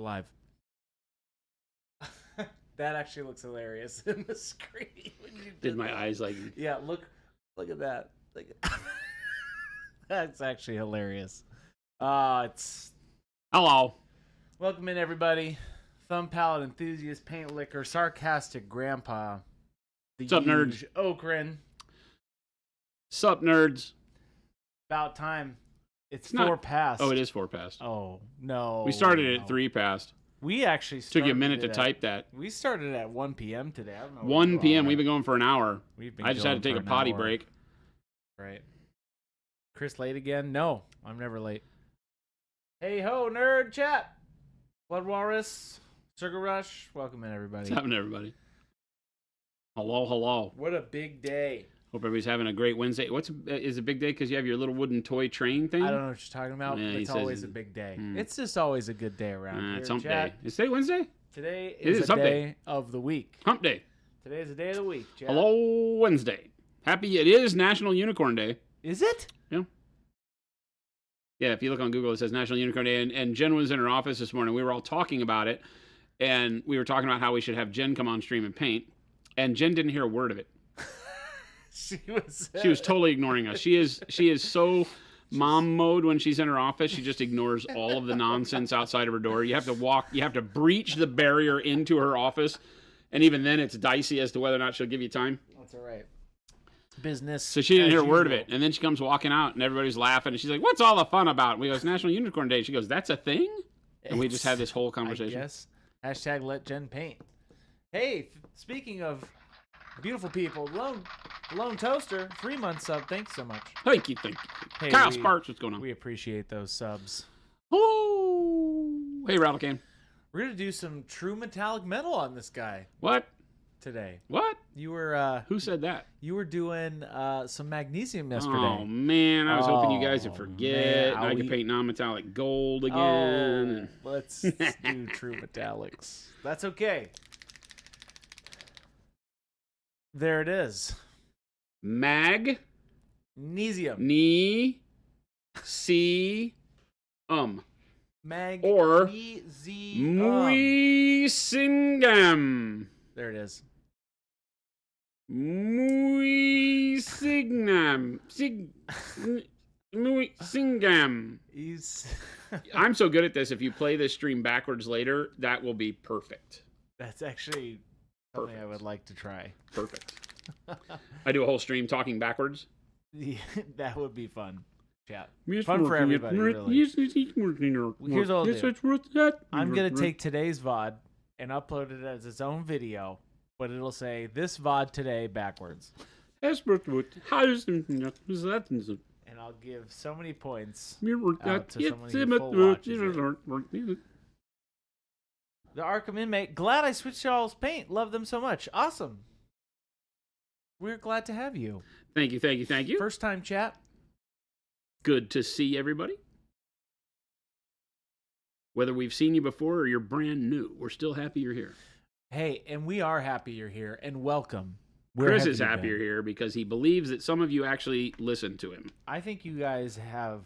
live. That actually looks hilarious in the screen. When you Did my eyes like... Yeah, look at that. That's actually hilarious. It's... Hello. Welcome in, everybody. Thumb palette enthusiast, paint licker, sarcastic grandpa. What's up, nerds? Okran. Sup, nerds? About time. It's 4 not past. Oh, it is 4 past. Oh, no. We started at 3 past. We actually started. Took you a minute to type that. We started at 1 p.m. today. I don't know. 1 p.m. We've been going for an hour. I just had to take a potty hour. break. Right. Chris late again? No, I'm never late. Hey ho, nerd chat. Blood Walrus, Sugar Rush. Welcome in, everybody. What's happening, everybody? Hello, hello. What a big day. Hope everybody's having a great Wednesday. Is a big day because you have your little wooden toy train thing? I don't know what you're talking about. Yeah, It's always a big day. It's just always a good day around here. It's hump chat. day. Is today Wednesday? Today is a day of the week. Hump day. Today is a day of the week, chat. Hello, Wednesday. It is National Unicorn Day. Is it? Yeah. Yeah, if you look on Google, it says National Unicorn Day. And Jen was in her office this morning. We were all talking about it. And we were talking about how we should have Jen come on stream and paint. And Jen didn't hear a word of it. She was totally ignoring us. She is so mom mode when she's in her office. She just ignores all of the nonsense outside of her door. You have to breach the barrier into her office. And even then it's dicey as to whether or not she'll give you time. That's all right. Business. So she didn't hear a word of it. And then she comes walking out and everybody's laughing. And she's like, what's all the fun about? And we go, it's National Unicorn Day. She goes, that's a thing? And we just had this whole conversation. Yes. Hashtag let Jen paint. Hey, speaking of beautiful people, Lone Toaster, 3-month sub. Thanks so much. Thank you. Hey, Kyle Sparks, what's going on? We appreciate those subs. Hello. Hey, Rattlecan. We're going to do some true metallic metal on this guy. What? Today. What? You were who said that? You were doing some magnesium yesterday. Oh man, I was hoping you guys would forget. I could paint non-metallic gold again. Let's do true metallics. That's okay. There it is. Magnesium. Or Muisingam. There it is. Muisingam. Muisingam. I'm so good at this. If you play this stream backwards later, that will be perfect. That's actually something I would like to try. Perfect. I do a whole stream talking backwards. Yeah, that would be fun. Chat. Fun for everybody, really. Here's what I'll do. I'm going to take today's VOD and upload it as its own video, but it'll say, this VOD today backwards. And I'll give so many points out to someone who full watches it. The Arkham inmate, glad I switched y'all's paint. Love them so much. Awesome. We're glad to have you. Thank you. First time chat. Good to see everybody. Whether we've seen you before or you're brand new, we're still happy you're here. Hey, and we are happy you're here, and welcome. Chris is happy you're here because he believes that some of you actually listen to him. I think you guys have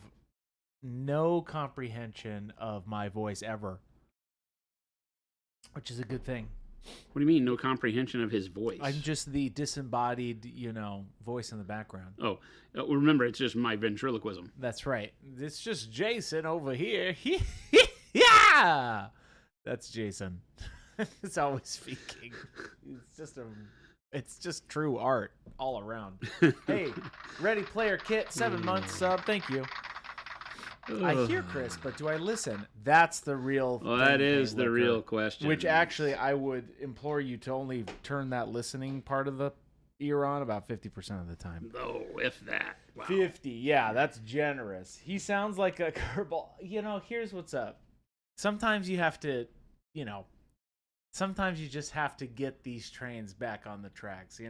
no comprehension of my voice ever, which is a good thing. What do you mean, no comprehension of his voice? I'm just the disembodied, voice in the background. Oh, remember, it's just my ventriloquism. That's right. It's just Jason over here. Yeah! That's Jason. It's always speaking. It's just true art all around. Hey, Ready Player Kit, 7 months sub. Thank you. I hear Chris, but do I listen? That's the real Well, that is the real question. Which actually, I would implore you to only turn that listening part of the ear on about 50% of the time. Oh, if that. Wow. 50, yeah, that's generous. He sounds like a curveball. Here's what's up. Sometimes you have to, sometimes you just have to get these trains back on the tracks,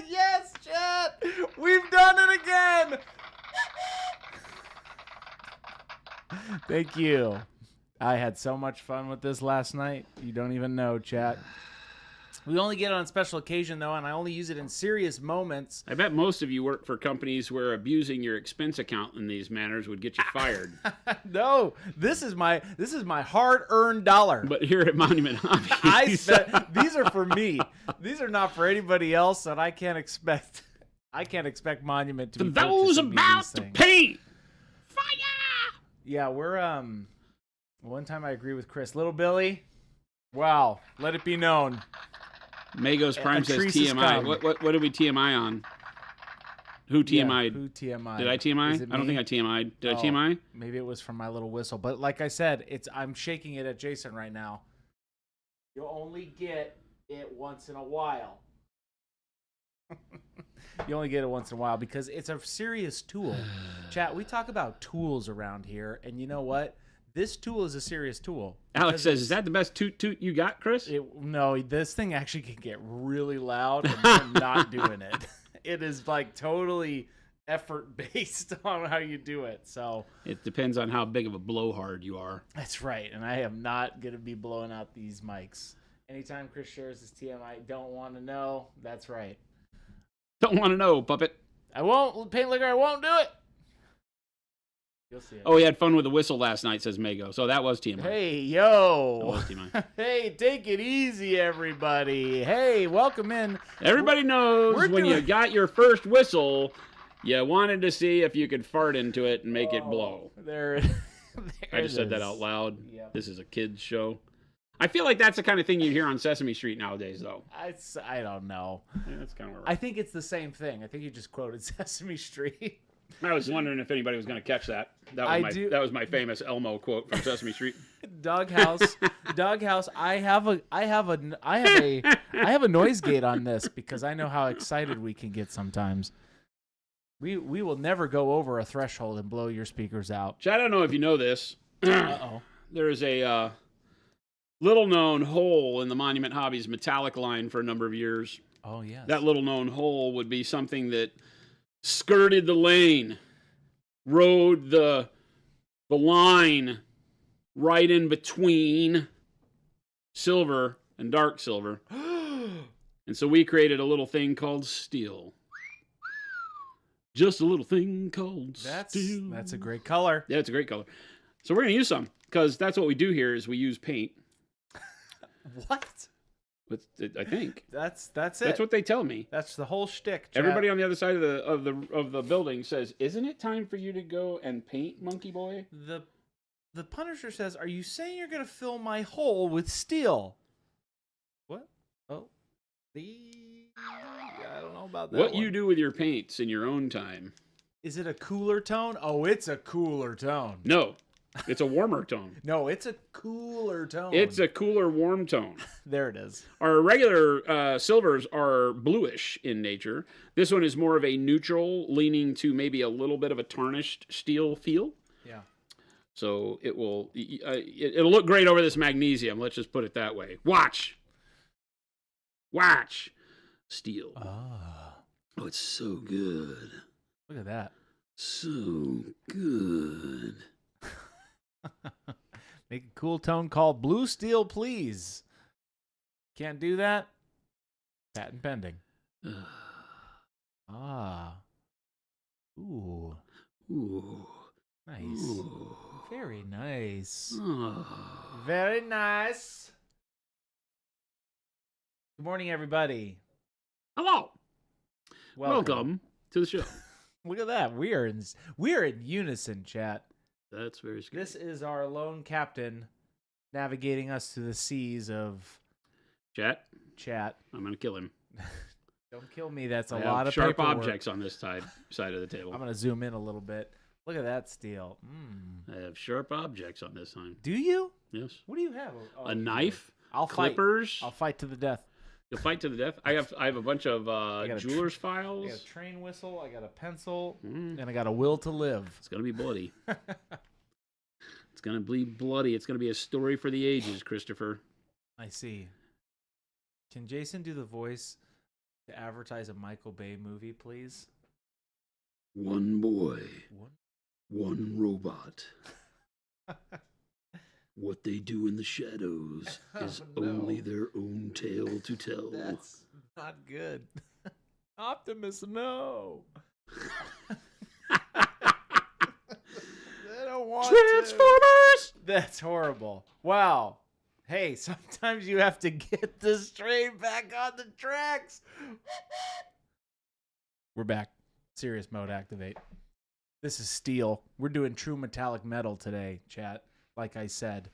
Yes, chat! We've done it again! Thank you. I had so much fun with this last night. You don't even know, chat. We only get it on special occasion, though, and I only use it in serious moments. I bet most of you work for companies where abusing your expense account in these manners would get you fired. No, this is my hard-earned dollar. But here at Monument Hobbies, these are for me. These are not for anybody else, and I can't expect Monument to be those about to paint. Fire! Yeah, we're one time I agree with Chris. Little Billy, wow, let it be known. Magos Prime says TMI. What did we TMI on? Who TMI'd? Who TMI? Did I TMI? I don't think I TMI'd. Did I TMI? Maybe it was from my little whistle. But like I said, I'm shaking it at Jason right now. You'll only get it once in a while. You only get it once in a while because it's a serious tool. Chat, we talk about tools around here, and you know what? This tool is a serious tool. Alex says, is that the best toot you got, Chris? No, this thing actually can get really loud, and I'm not doing it. It is like totally effort based on how you do it. So it depends on how big of a blowhard you are. That's right, and I am not going to be blowing out these mics. Anytime Chris shares his TMI, don't want to know. That's right. Don't want to know, puppet. I won't, Paint Liquor, I won't do it. You'll see it. Oh, he had fun with the whistle last night, says Mago. So that was TMI. Hey, yo. That was TMI. Hey, take it easy, everybody. Hey, welcome in. Everybody knows when you got your first whistle, you wanted to see if you could fart into it and make it blow. I just said that out loud. Yep. This is a kid's show. I feel like that's the kind of thing you hear on Sesame Street nowadays, though. I don't know. Yeah, that's kind of. I think it's the same thing. I think you just quoted Sesame Street. I was wondering if anybody was going to catch that. That was my famous Elmo quote from Sesame Street. Doghouse. I have a noise gate on this because I know how excited we can get sometimes. We will never go over a threshold and blow your speakers out. I don't know if you know this. Uh-oh. There is a little-known hole in the Monument Hobbies metallic line for a number of years. Oh, yes. That little-known hole would be something that skirted the lane, rode the line right in between silver and dark silver. And so we created a little thing called steel. Just a little thing called steel. That's a great color. Yeah, it's a great color. So we're going to use some because that's what we do here is we use paint. What? I think that's it. That's what they tell me. That's the whole shtick. Chat. Everybody on the other side of the building says, "Isn't it time for you to go and paint, Monkey Boy?" The Punisher says, "Are you saying you're going to fill my hole with steel?" What? Oh, I don't know about that. What you do with your paints in your own time? Is it a cooler tone? Oh, it's a cooler tone. No. It's a warmer tone. No, it's a cooler tone. It's a cooler, warm tone. There it is. Our regular silvers are bluish in nature. This one is more of a neutral, leaning to maybe a little bit of a tarnished steel feel. Yeah. So it'll look great over this magnesium. Let's just put it that way. Watch. Steel. Oh, it's so good. Look at that. So good. Make a cool tone called Blue Steel, please. Can't do that? Patent pending. Ooh. Nice. Ooh. Very nice. Very nice. Good morning, everybody. Hello. Welcome to the show. Look at that. We are in unison, chat. That's very scary. This is our lone captain navigating us through the seas of chat. I'm going to kill him. Don't kill me. That's a I lot have of sharp paperwork. objects on this side of the table. I'm going to zoom in a little bit. Look at that steel. I have sharp objects on this side. Do you? Yes. What do you have? A knife. Clippers. I'll fight to the death. You'll fight to the death. I have a bunch of jeweler's files. I got a train whistle. I got a pencil, and I got a will to live. It's gonna be bloody. It's gonna be bloody. It's gonna be a story for the ages, Christopher. I see. Can Jason do the voice to advertise a Michael Bay movie, please? One boy, one robot, What they do in the shadows is only their own tale to tell. That's not good. Optimus, no. They don't want Transformers! That's horrible. Wow. Hey, sometimes you have to get this train back on the tracks. We're back. Serious mode activate. This is steel. We're doing true metallic metal today, chat. Like I said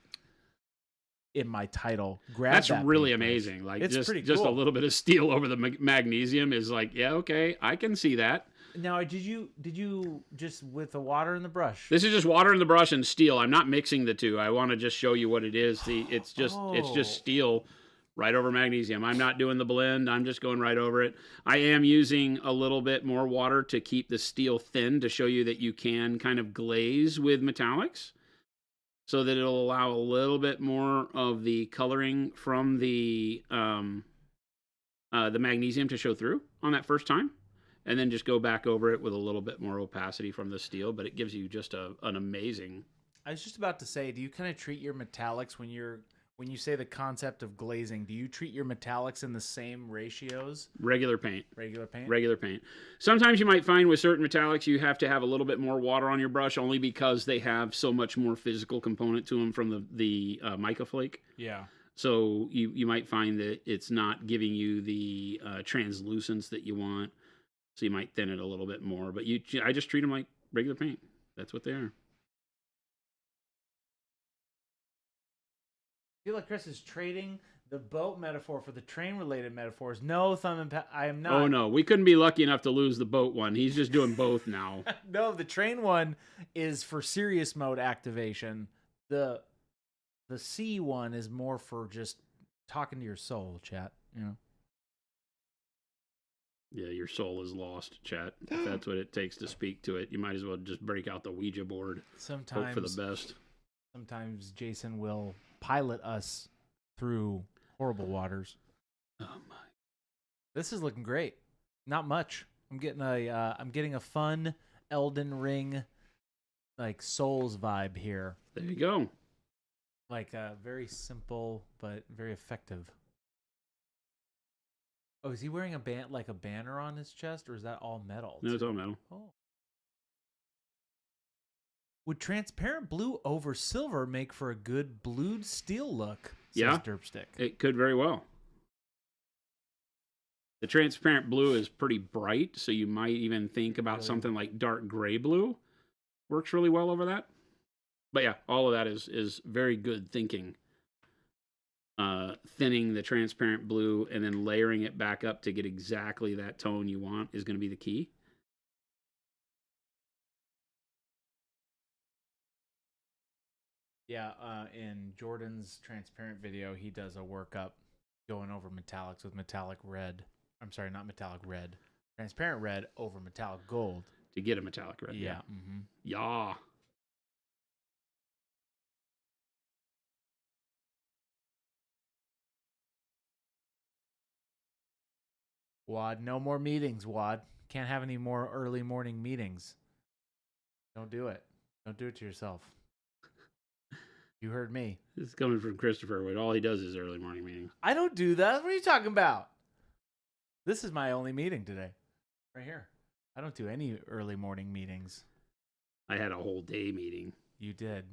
in my title. That's really amazing. Like it's just cool. A little bit of steel over the magnesium is like, yeah, okay, I can see that. Now, did you just with the water in the brush? This is just water in the brush and steel. I'm not mixing the two. I want to just show you what it is. See, it's just steel right over magnesium. I'm not doing the blend. I'm just going right over it. I am using a little bit more water to keep the steel thin to show you that you can kind of glaze with metallics so that it'll allow a little bit more of the coloring from the magnesium to show through on that first time. And then just go back over it with a little bit more opacity from the steel, but it gives you just an amazing. I was just about to say, do you kind of treat your metallics when you say the concept of glazing? Do you treat your metallics in the same ratios? Regular paint. Regular paint. Regular paint. Sometimes you might find with certain metallics you have to have a little bit more water on your brush, only because they have so much more physical component to them from the mica flake. Yeah. So you might find that it's not giving you the translucence that you want. So you might thin it a little bit more, but I just treat them like regular paint. That's what they are. I feel like Chris is trading the boat metaphor for the train-related metaphors. No, I am not. Oh, no. We couldn't be lucky enough to lose the boat one. He's just doing both now. No, the train one is for serious mode activation. The sea one is more for just talking to your soul, chat. You know? Yeah, your soul is lost, chat. If that's what it takes to speak to it, you might as well just break out the Ouija board. Sometimes, hope for the best. Sometimes Jason will pilot us through horrible waters. Oh my! This is looking great. Not much. I'm getting a fun Elden Ring, like Souls vibe here. There you go. Like very simple but very effective. Oh, is he wearing a banner on his chest, or is that all metal? No, it's all metal. Oh. Would transparent blue over silver make for a good blued steel look? Says Derpstick. It could very well. The transparent blue is pretty bright, so you might even think about something like dark gray blue. Works really well over that. But yeah, all of that is very good thinking. Thinning the transparent blue and then layering it back up to get exactly that tone you want is going to be the key. Yeah, in Jordan's transparent video, he does a workup going over metallics with metallic red. I'm sorry, not metallic red. Transparent red over metallic gold. To get a metallic red. Yeah. Mm-hmm. Yeah. Wad, no more meetings, Wad. Can't have any more early morning meetings. Don't do it. Don't do it to yourself. You heard me. This is coming from Christopher. All he does is early morning meetings. I don't do that. What are you talking about? This is my only meeting today. Right here. I don't do any early morning meetings. I had a whole day meeting. You did.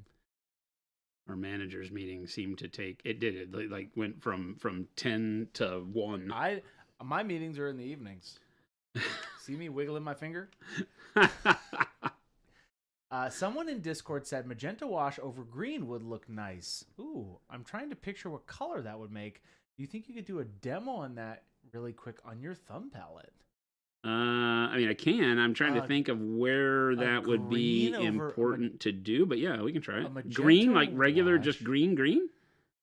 Our manager's meeting seemed to take... It did. It like went from 10 to 1. My meetings are in the evenings. See me wiggling my finger? Someone in Discord said magenta wash over green would look nice. Ooh, I'm trying to picture what color that would make. Do you think you could do a demo on that really quick on your thumb palette? I mean, I can. I'm trying to think of where that would be important to do. But yeah, we can try it. Green, like regular, just green?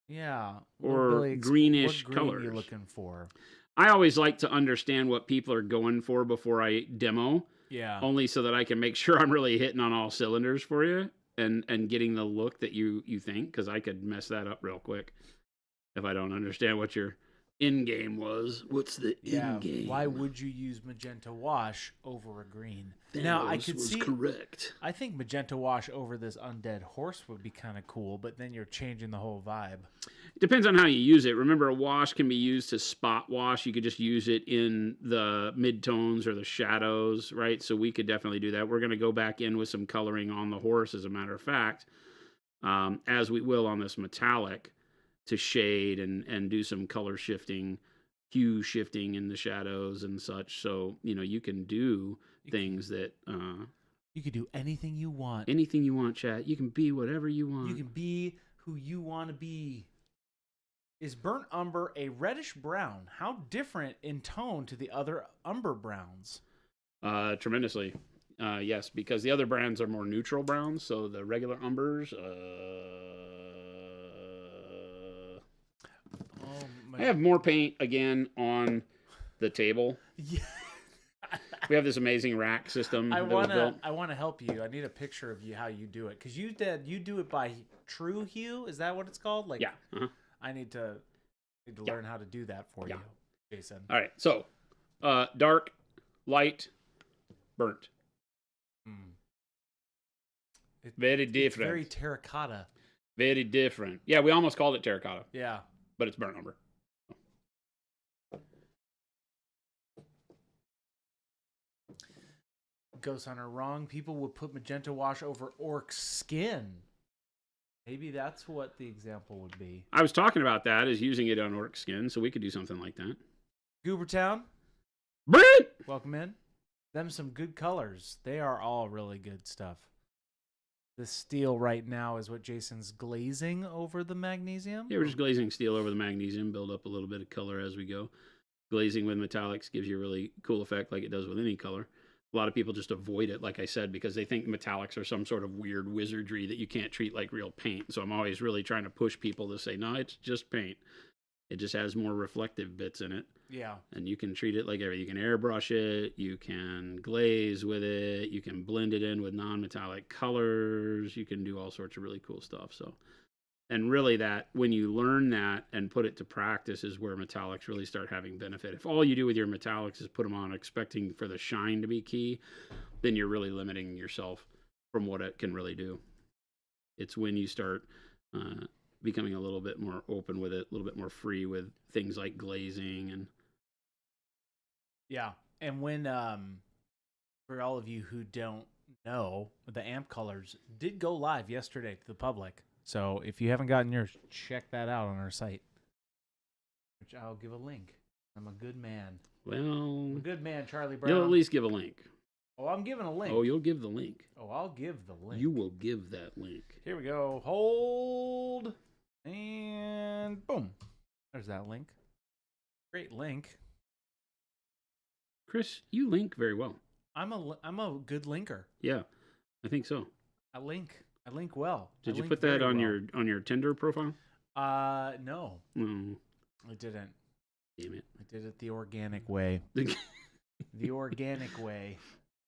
Yeah. Or greenish what green colors. Are you looking for? I always like to understand what people are going for before I demo. Yeah. Only so that I can make sure I'm really hitting on all cylinders for you and getting the look that you think, because I could mess that up real quick if I don't understand what you're in game was. What's the in game? Why would you use magenta wash over a green? Thanos now I could was see. Correct. I think magenta wash over this undead horse would be kind of cool, but then you're changing the whole vibe. It depends on how you use it. Remember, a wash can be used to spot wash. You could just use it in the midtones or the shadows, right? So we could definitely do that. We're going to go back in with some coloring on the horse, as a matter of fact, as we will on this metallic, to shade and do some color shifting, hue shifting in the shadows and such. So, you can do things that... you can do anything you want. Anything you want, chat. You can be whatever you want. You can be who you want to be. Is burnt umber a reddish brown? How different in tone to the other umber browns? Tremendously. Yes, because the other brands are more neutral browns. So the regular umbers... I have more paint again on the table. Yeah. We have this amazing rack system. I want to help you. I need a picture of you how you do it, because you do it by true hue. Is that what it's called? Like, yeah. I need to learn how to do that for you, Jason. All right. So, dark, light, burnt. Very different. It's very terracotta. Very different. Yeah, we almost called it terracotta. Yeah. But it's burnt umber. Ghost Hunter, wrong. People would put magenta wash over orc skin. Maybe that's what the example would be. I was talking about that as using it on orc skin, so we could do something like that. Goobertown, Brent, welcome in. Them some good colors. They are all really good stuff. The steel right now is what Jason's glazing over the magnesium. Yeah, we're just glazing steel over the magnesium, build up a little bit of color as we go. Glazing with metallics gives you a really cool effect, like it does with any color. A lot of people just avoid it, like I said, because they think metallics are some sort of weird wizardry that you can't treat like real paint. So I'm always really trying to push people to say, no, it's just paint. It just has more reflective bits in it. Yeah. And you can treat it like everything. You can airbrush it. You can glaze with it. You can blend it in with non-metallic colors. You can do all sorts of really cool stuff. So, and really that, when you learn that and put it to practice, is where metallics really start having benefit. If all you do with your metallics is put them on expecting for the shine to be key, then you're really limiting yourself from what it can really do. It's when you start becoming a little bit more open with it, a little bit more free with things like glazing and... Yeah. And when, for all of you who don't know, the amp colors did go live yesterday to the public. So if you haven't gotten yours, check that out on our site, which I'll give a link. I'm a good man. Well, I'm a good man, Charlie Brown. You'll at least give a link. Oh, I'm giving a link. Oh, you'll give the link. Oh, I'll give the link. You will give that link. Here we go. Hold. And boom. There's that link. Great link. Chris, you link very well. I'm a good linker. Yeah, I think so. I link well. Did you put that on your Tinder profile? No. No. I didn't. Damn it. I did it the organic way. The organic way.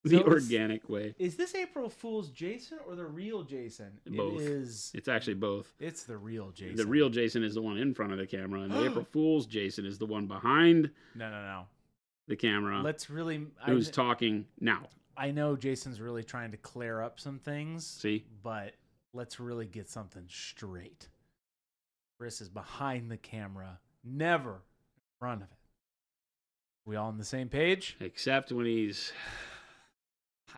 The organic way. Is this April Fool's Jason or the real Jason? Both. It is. It's actually both. It's the real Jason. The real Jason is the one in front of the camera, and the April Fool's Jason is the one behind the camera. Let's really... Who's talking now. I know Jason's really trying to clear up some things. See? But let's really get something straight. Chris is behind the camera, never in front of it. We all on the same page? Except when he's...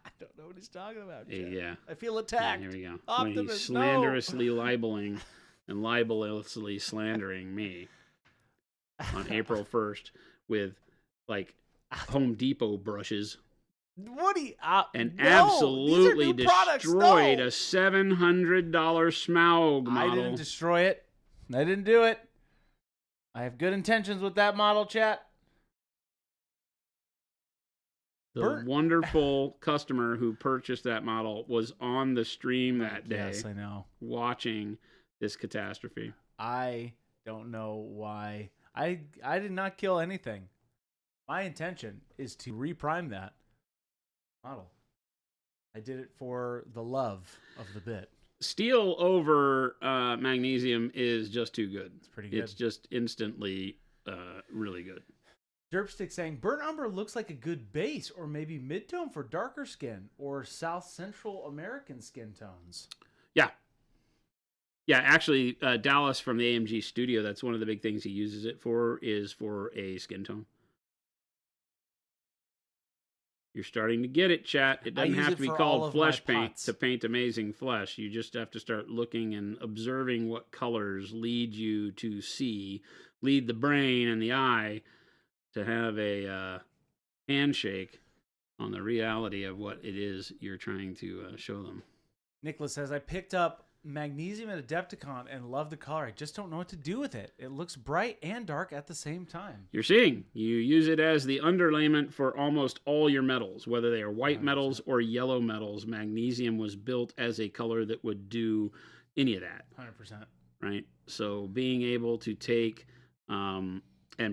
I don't know what he's talking about, Jeff. Yeah. I feel attacked. Yeah, here we go. Optimus, when he's slanderously libeling and libelously slandering me on April 1st with, like, Home Depot brushes. What do you... and absolutely destroyed a $700 Smaug model. I didn't destroy it. I didn't do it. I have good intentions with that model, chat. The wonderful customer who purchased that model was on the stream that day. Yes, I know. Watching this catastrophe. I don't know why. I did not kill anything. My intention is to reprime that model. I did it for the love of the bit. Steel over magnesium is just too good. It's pretty good. It's just instantly really good. Derpstick saying, burnt umber looks like a good base, or maybe mid-tone for darker skin, or South Central American skin tones. Yeah. Yeah, actually, Dallas from the AMG studio, that's one of the big things he uses it for, is for a skin tone. You're starting to get it, chat. It doesn't have to be called flesh paint to paint amazing flesh. You just have to start looking and observing what colors lead you to see, lead the brain and the eye to have a handshake on the reality of what it is you're trying to show them. Nicholas says, I picked up magnesium at Adepticon and love the color. I just don't know what to do with it. It looks bright and dark at the same time. You're seeing. You use it as the underlayment for almost all your metals, whether they are white 100%. Metals or yellow metals. Magnesium was built as a color that would do any of that. 100%. Right? So being able to take and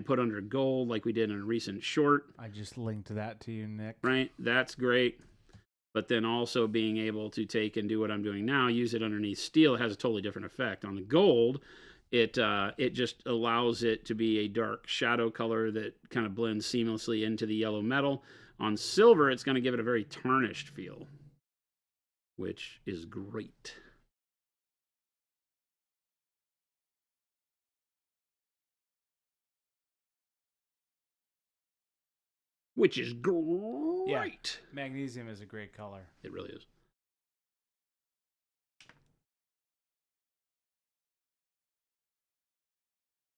put under gold like we did in a recent short. I just linked that to you, Nick. Right? That's great. But then also being able to take and do what I'm doing now, use it underneath steel, it has a totally different effect. On the gold, it just allows it to be a dark shadow color that kind of blends seamlessly into the yellow metal. On silver, it's going to give it a very tarnished feel, which is great. Which is great. Yeah, magnesium is a great color. It really is.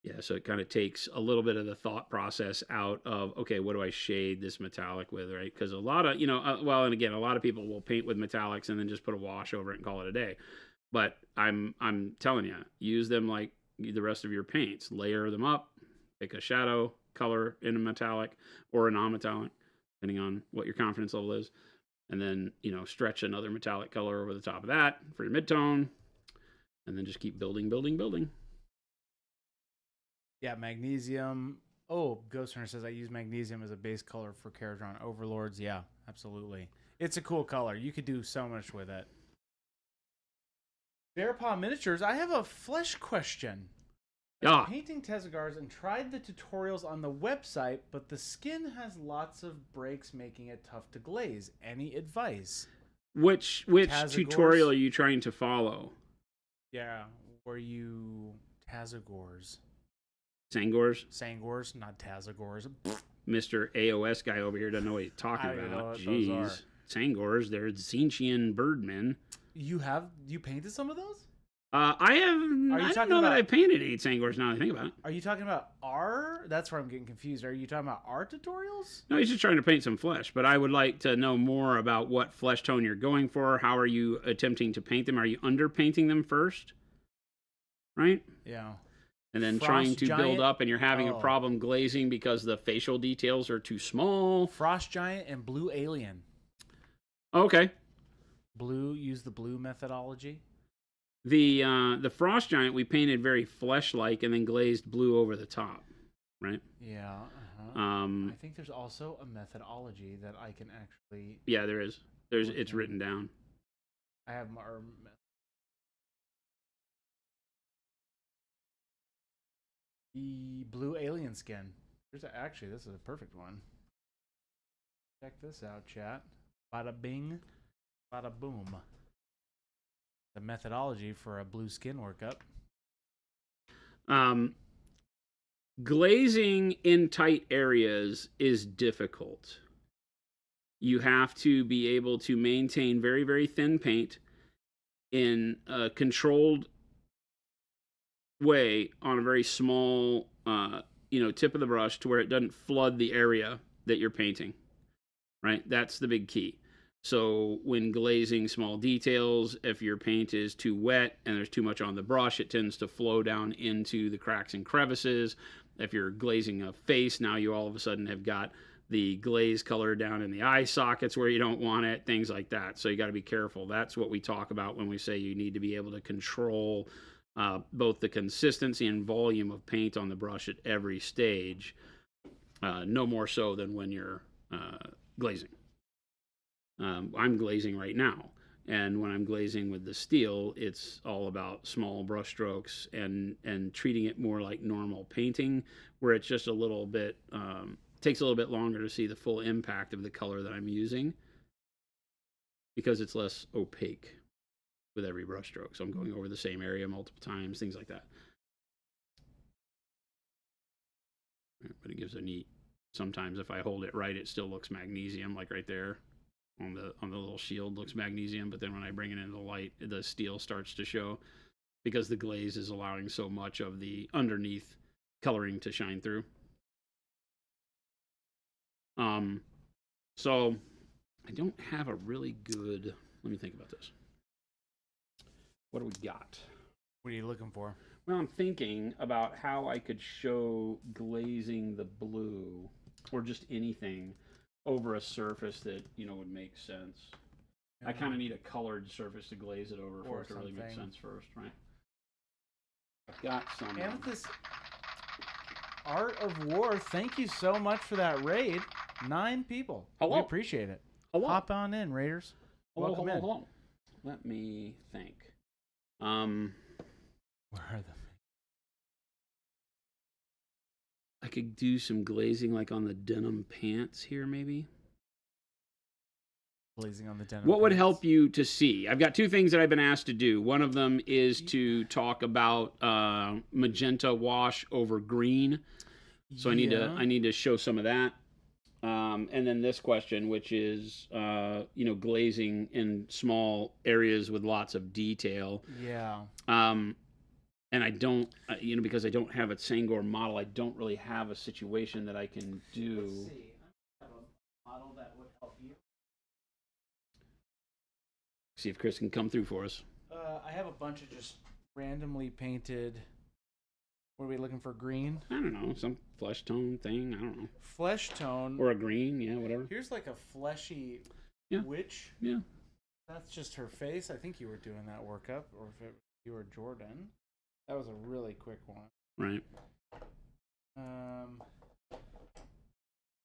Yeah, so it kind of takes a little bit of the thought process out of, okay, what do I shade this metallic with, right? Because a lot of, well, and again, a lot of people will paint with metallics and then just put a wash over it and call it a day. But I'm telling you, use them like the rest of your paints. Layer them up, pick a shadow color in a metallic or a non-metallic, depending on what your confidence level is, and then stretch another metallic color over the top of that for your midtone, and then just keep building. Yeah, magnesium. Oh, Ghost Hunter says I use magnesium as a base color for Caradron Overlords. Yeah, absolutely. It's a cool color. You could do so much with it. Bearpaw Miniatures, I have a flesh question. I'm painting Tezagars and tried the tutorials on the website, but the skin has lots of breaks, making it tough to glaze. Any advice? Which tutorial are you trying to follow? Yeah, were you Tazagors? Sangors, not Tazagors. Mr. AOS guy over here doesn't know what he's talking about. Jeez. Sangors, they're Zinchian birdmen. You painted some of those? I don't know that I painted 8 Sangors now that I think about it. Are you talking about that's where I'm getting confused. Are you talking about our tutorials? No, he's just trying to paint some flesh, but I would like to know more about what flesh tone you're going for. How are you attempting to paint them? Are you underpainting them first? Right? Yeah. And then trying to build up, and you're having a problem glazing because the facial details are too small. Frost Giant and Blue Alien. Okay. Use the blue methodology. The Frost Giant we painted very flesh-like and then glazed blue over the top, right? Yeah. I think there's also a methodology that I can actually. Yeah, there is. It's written down. I have the Blue Alien skin. This is a perfect one. Check this out, chat. Bada bing, bada boom. The methodology for a blue skin workup. Glazing in tight areas is difficult. You have to be able to maintain very, very thin paint in a controlled way on a very small, tip of the brush to where it doesn't flood the area that you're painting, right? That's the big key. So when glazing small details, if your paint is too wet and there's too much on the brush, it tends to flow down into the cracks and crevices. If you're glazing a face, now you all of a sudden have got the glaze color down in the eye sockets where you don't want it, things like that. So you got to be careful. That's what we talk about when we say you need to be able to control both the consistency and volume of paint on the brush at every stage, no more so than when you're glazing. I'm glazing right now, And when I'm glazing with the steel, it's all about small brush strokes and treating it more like normal painting, where it's just a little bit, takes a little bit longer to see the full impact of the color that I'm using, because it's less opaque with every brush stroke. So I'm going over the same area multiple times, things like that. But it gives a neat, sometimes if I hold it right, it still looks magnesium, like right there on the little shield looks magnesium, but then when I bring it into the light, the steel starts to show, because the glaze is allowing so much of the underneath coloring to shine through. So I don't have a really good, let me think about this. What do we got? What are you looking for? Well, I'm thinking about how I could show glazing the blue, or just anything, over a surface that, you know, would make sense. I kind of need a colored surface to glaze it over for it to really make sense first, right? I've got some. Amethyst Art of War, thank you so much for that raid. 9 people. Hello. We appreciate it. Hello. Hop on in, Raiders. Welcome in. Hello. Let me think. Where are they? I could do some glazing like on the denim pants here, maybe. Glazing on the denim What would pants. help you to see? I've got 2 things that I've been asked to do. One of them is to talk about magenta wash over green. So I need to show some of that. And then this question, which is, you know, glazing in small areas with lots of detail. Yeah. And I don't, you know, because I don't have a Sangor model, I don't really have a situation that I can do. Let's see. I have a model that would help you. See if Chris can come through for us. I have a bunch of just randomly painted. What are we looking for? Green? I don't know, some flesh tone thing. I don't know. Flesh tone. Or a green, yeah, whatever. Here's like a fleshy witch. Yeah. That's just her face. I think you were doing that workup, or if you were Jordan. That was a really quick one. Right. Um.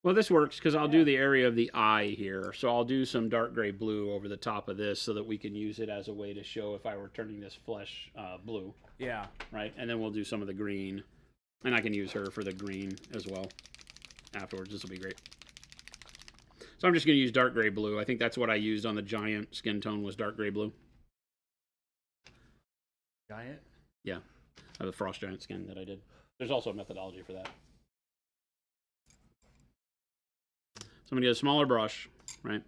Well, this works because I'll do the area of the eye here. So I'll do some dark gray blue over the top of this so that we can use it as a way to show if I were turning this flesh blue. Yeah. Right. And then we'll do some of the green. And I can use her for the green as well afterwards. This will be great. So I'm just going to use dark gray blue. I think that's what I used on the giant skin tone, was dark gray blue. Giant? Yeah. I have a frost giant skin that I did. There's also a methodology for that. So I'm going to get a smaller brush, right?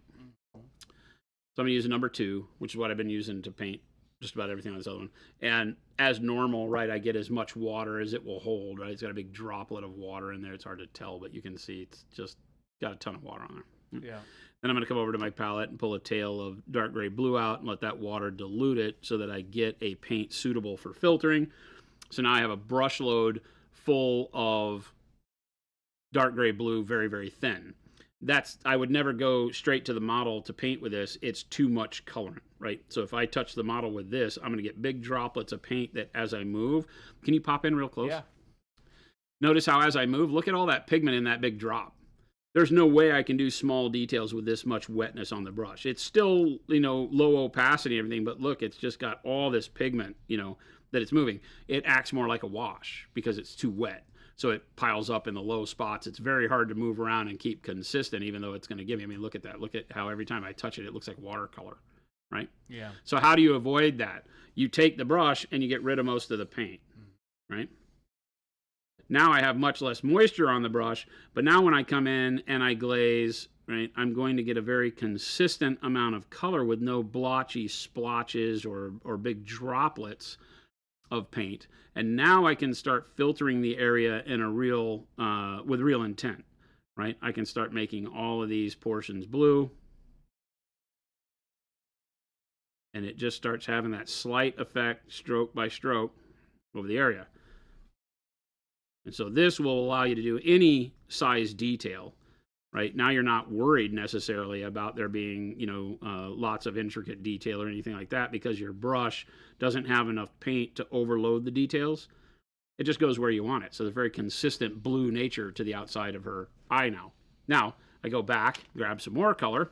So I'm going to use a number 2, which is what I've been using to paint just about everything on this other one. And as normal, right, I get as much water as it will hold, right? It's got a big droplet of water in there. It's hard to tell, but you can see it's just got a ton of water on there. Yeah. Then I'm going to come over to my palette and pull a tail of dark gray blue out and let that water dilute it so that I get a paint suitable for filtering. So now I have a brush load full of dark gray blue, very, very thin. I would never go straight to the model to paint with this. It's too much colorant, right? So if I touch the model with this, I'm going to get big droplets of paint that as I move, can you pop in real close? Yeah. Notice how as I move, look at all that pigment in that big drop. There's no way I can do small details with this much wetness on the brush. It's still, you know, low opacity and everything, but look, it's just got all this pigment, you know, that it's moving. It acts more like a wash because it's too wet. So it piles up in the low spots. It's very hard to move around and keep consistent, even though it's going to give you, I mean, look at that. Look at how every time I touch it, it looks like watercolor, right? Yeah. So how do you avoid that? You take the brush and you get rid of most of the paint, right? Now I have much less moisture on the brush, but now when I come in and I glaze, right, I'm going to get a very consistent amount of color with no blotchy splotches or big droplets of paint. And now I can start filtering the area in a real, with real intent, right? I can start making all of these portions blue. And it just starts having that slight effect, stroke by stroke, over the area. And so this will allow you to do any size detail, right? Now you're not worried necessarily about there being, you know, lots of intricate detail or anything like that, because your brush doesn't have enough paint to overload the details. It just goes where you want it. So there's very consistent blue nature to the outside of her eye now. Now I go back, grab some more color,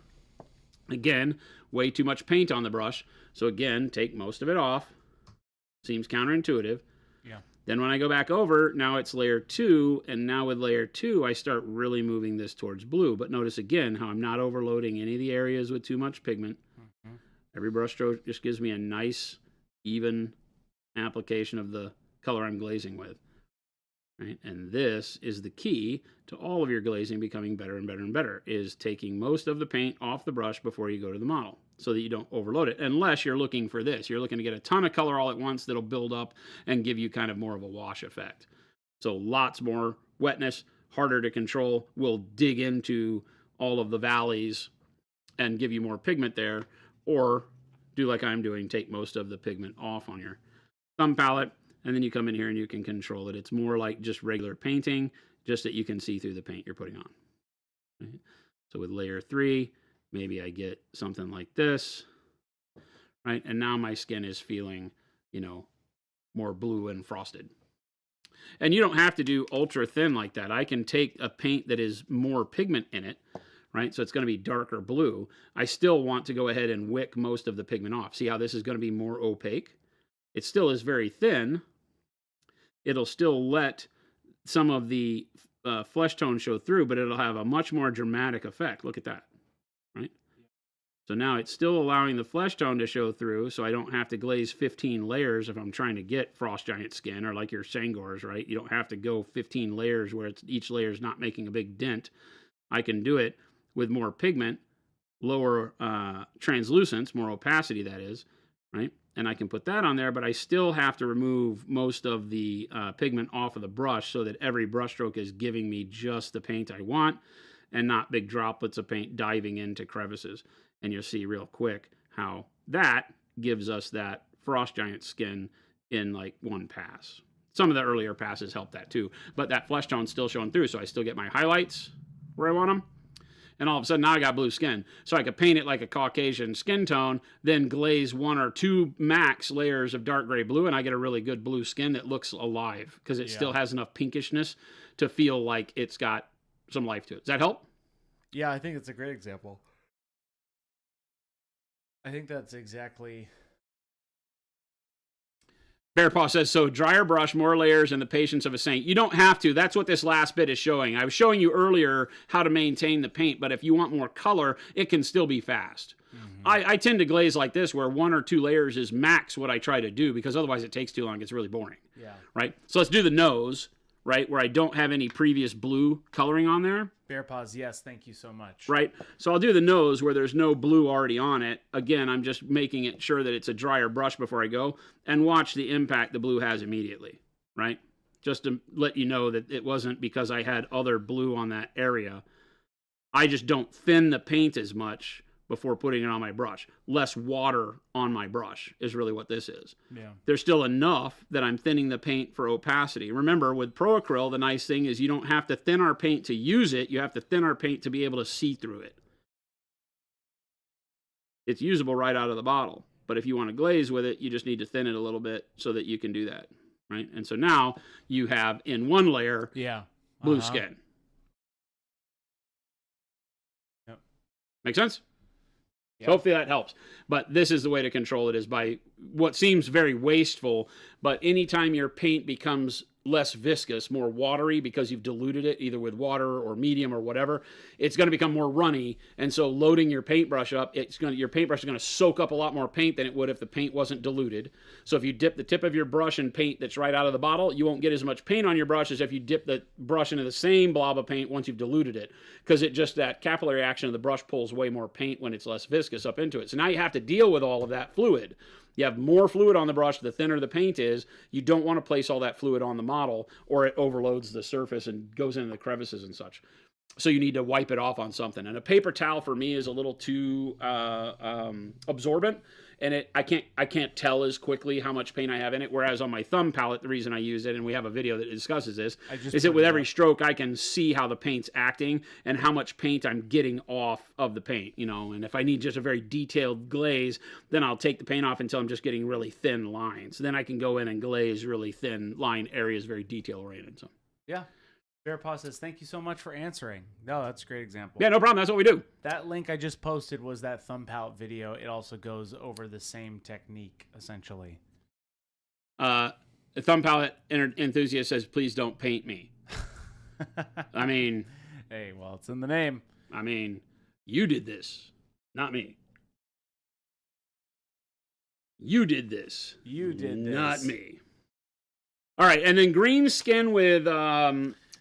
Again, way too much paint on the brush. So again, take most of it off. Seems counterintuitive. Yeah. Then when I go back over, now it's layer 2, and now with layer 2, I start really moving this towards blue. But notice again how I'm not overloading any of the areas with too much pigment. Mm-hmm. Every brush stroke just gives me a nice, even application of the color I'm glazing with. Right? And this is the key to all of your glazing becoming better and better and better, is taking most of the paint off the brush before you go to the model so that you don't overload it, unless you're looking for this. You're looking to get a ton of color all at once that'll build up and give you kind of more of a wash effect. So lots more wetness, harder to control, will dig into all of the valleys and give you more pigment there, or do like I'm doing, take most of the pigment off on your thumb palette, and then you come in here and you can control it. It's more like just regular painting, just that you can see through the paint you're putting on. Right? So with layer 3, maybe I get something like this, right? And now my skin is feeling, you know, more blue and frosted. And you don't have to do ultra thin like that. I can take a paint that is more pigment in it, right? So it's going to be darker blue. I still want to go ahead and wick most of the pigment off. See how this is going to be more opaque? It still is very thin. It'll still let some of the flesh tone show through, but it'll have a much more dramatic effect. Look at that, right? So now it's still allowing the flesh tone to show through, so I don't have to glaze 15 layers if I'm trying to get frost giant skin, or like your Sangors, right? You don't have to go 15 layers where each layer is not making a big dent. I can do it with more pigment, lower translucence, more opacity that is, right? And I can put that on there, but I still have to remove most of the pigment off of the brush so that every brush stroke is giving me just the paint I want and not big droplets of paint diving into crevices. And you'll see real quick how that gives us that frost giant skin in like one pass. Some of the earlier passes help that too, but that flesh tone's still showing through, so I still get my highlights where I want them. And all of a sudden now I got blue skin. So I could paint it like a Caucasian skin tone, then glaze 1 or 2 max layers of dark gray blue, and I get a really good blue skin that looks alive because it still has enough pinkishness to feel like it's got some life to it. Does that help? Yeah, I think it's a great example. I think that's exactly... Bear Paw says, so drier brush, more layers, and the patience of a saint. You don't have to. That's what this last bit is showing. I was showing you earlier how to maintain the paint, but if you want more color, it can still be fast. Mm-hmm. I tend to glaze like this, where 1 or 2 layers is max what I try to do, because otherwise it takes too long. It's really boring. Yeah. Right? So let's do the nose, right, where I don't have any previous blue coloring on there. Bear Paws, yes, thank you so much. Right, so I'll do the nose where there's no blue already on it. Again, I'm just making it sure that it's a drier brush before I go, and watch the impact the blue has immediately, right? Just to let you know that it wasn't because I had other blue on that area. I just don't thin the paint as much before putting it on my brush. Less water on my brush is really what this is. Yeah. There's still enough that I'm thinning the paint for opacity. Remember, with Pro Acryl, the nice thing is you don't have to thin our paint to use it. You have to thin our paint to be able to see through it. It's usable right out of the bottle. But if you want to glaze with it, you just need to thin it a little bit so that you can do that. Right? And so now you have in one layer blue skin. Yep. Make sense? Yep. So hopefully that helps. But this is the way to control it, is by what seems very wasteful, but anytime your paint becomes less viscous, more watery, because you've diluted it either with water or medium or whatever, it's going to become more runny. And so loading your paintbrush up, your paintbrush is going to soak up a lot more paint than it would if the paint wasn't diluted. So if you dip the tip of your brush in paint that's right out of the bottle, you won't get as much paint on your brush as if you dip the brush into the same blob of paint once you've diluted it, because that capillary action of the brush pulls way more paint when it's less viscous up into it. So now you have to deal with all of that fluid. You have more fluid on the brush, the thinner the paint is. You don't want to place all that fluid on the model, or it overloads the surface and goes into the crevices and such. So you need to wipe it off on something. And a paper towel for me is a little too absorbent, and I can't tell as quickly how much paint I have in it. Whereas on my thumb palette, the reason I use it, and we have a video that discusses this, is that with every stroke I can see how the paint's acting and how much paint I'm getting off of the paint, And if I need just a very detailed glaze, then I'll take the paint off until I'm just getting really thin lines. Then I can go in and glaze really thin line areas, very detail oriented. So yeah. Bearpaw says, thank you so much for answering. No, that's a great example. Yeah, no problem. That's what we do. That link I just posted was that thumb palette video. It also goes over the same technique, essentially. The thumb palette enthusiast says, please don't paint me. I mean... Hey, well, it's in the name. I mean, you did this, not me. You did this. You did this. Not me. All right, and then green skin with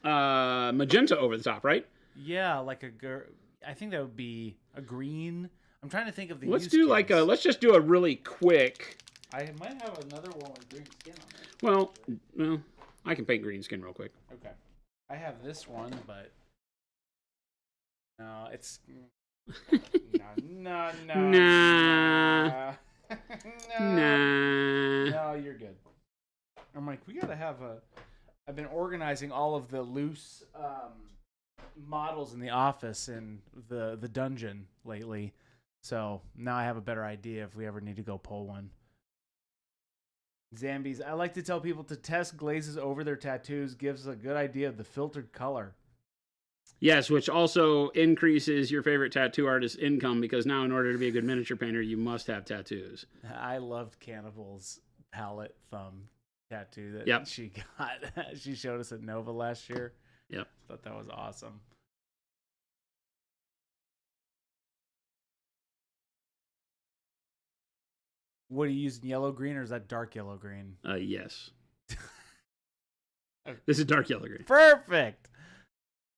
magenta over the top, right? Yeah, like I think that would be a green. I'm trying to think of the. Let's do case. Let's just do a really quick. I might have another one with green skin on it. Well, I can paint green skin real quick. Okay, I have this one, but no, it's no. Nah. No, you're good. I'm like, we gotta have I've been organizing all of the loose models in the office in the dungeon lately, so now I have a better idea if we ever need to go pull one. Zambies, I like to tell people to test glazes over their tattoos. Gives a good idea of the filtered color. Yes, which also increases your favorite tattoo artist's income, because now in order to be a good miniature painter, you must have tattoos. I loved Cannibal's palette thumb tattoo that she got. She showed us at Nova last year. Yep. Thought that was awesome. What are you using, yellow green, or is that dark yellow green? Yes. This is dark yellow green. Perfect.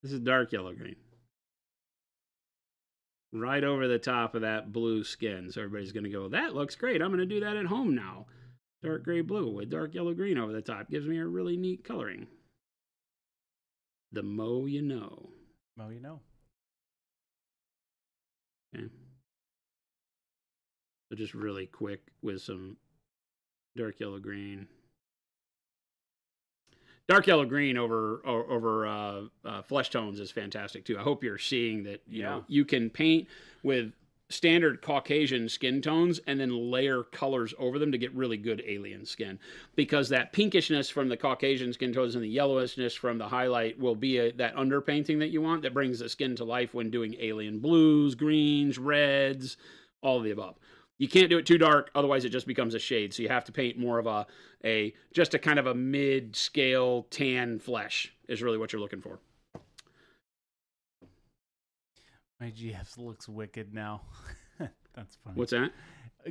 This is dark yellow green. Right over the top of that blue skin. So everybody's going to go, that looks great. I'm going to do that at home now. Dark gray blue with dark yellow green over the top. Gives me a really neat coloring. The mo you know. Mo you know. Okay. So just really quick with some dark yellow green. Dark yellow green over flesh tones is fantastic too. I hope you're seeing that you know you can paint with standard Caucasian skin tones and then layer colors over them to get really good alien skin, because that pinkishness from the Caucasian skin tones and the yellowishness from the highlight will be that underpainting that you want that brings the skin to life when doing alien blues, greens, reds, all of the above. You can't do it too dark, otherwise it just becomes a shade. So you have to paint more of just a kind of a mid-scale tan flesh is really what you're looking for. My GF looks wicked now. That's funny. What's that?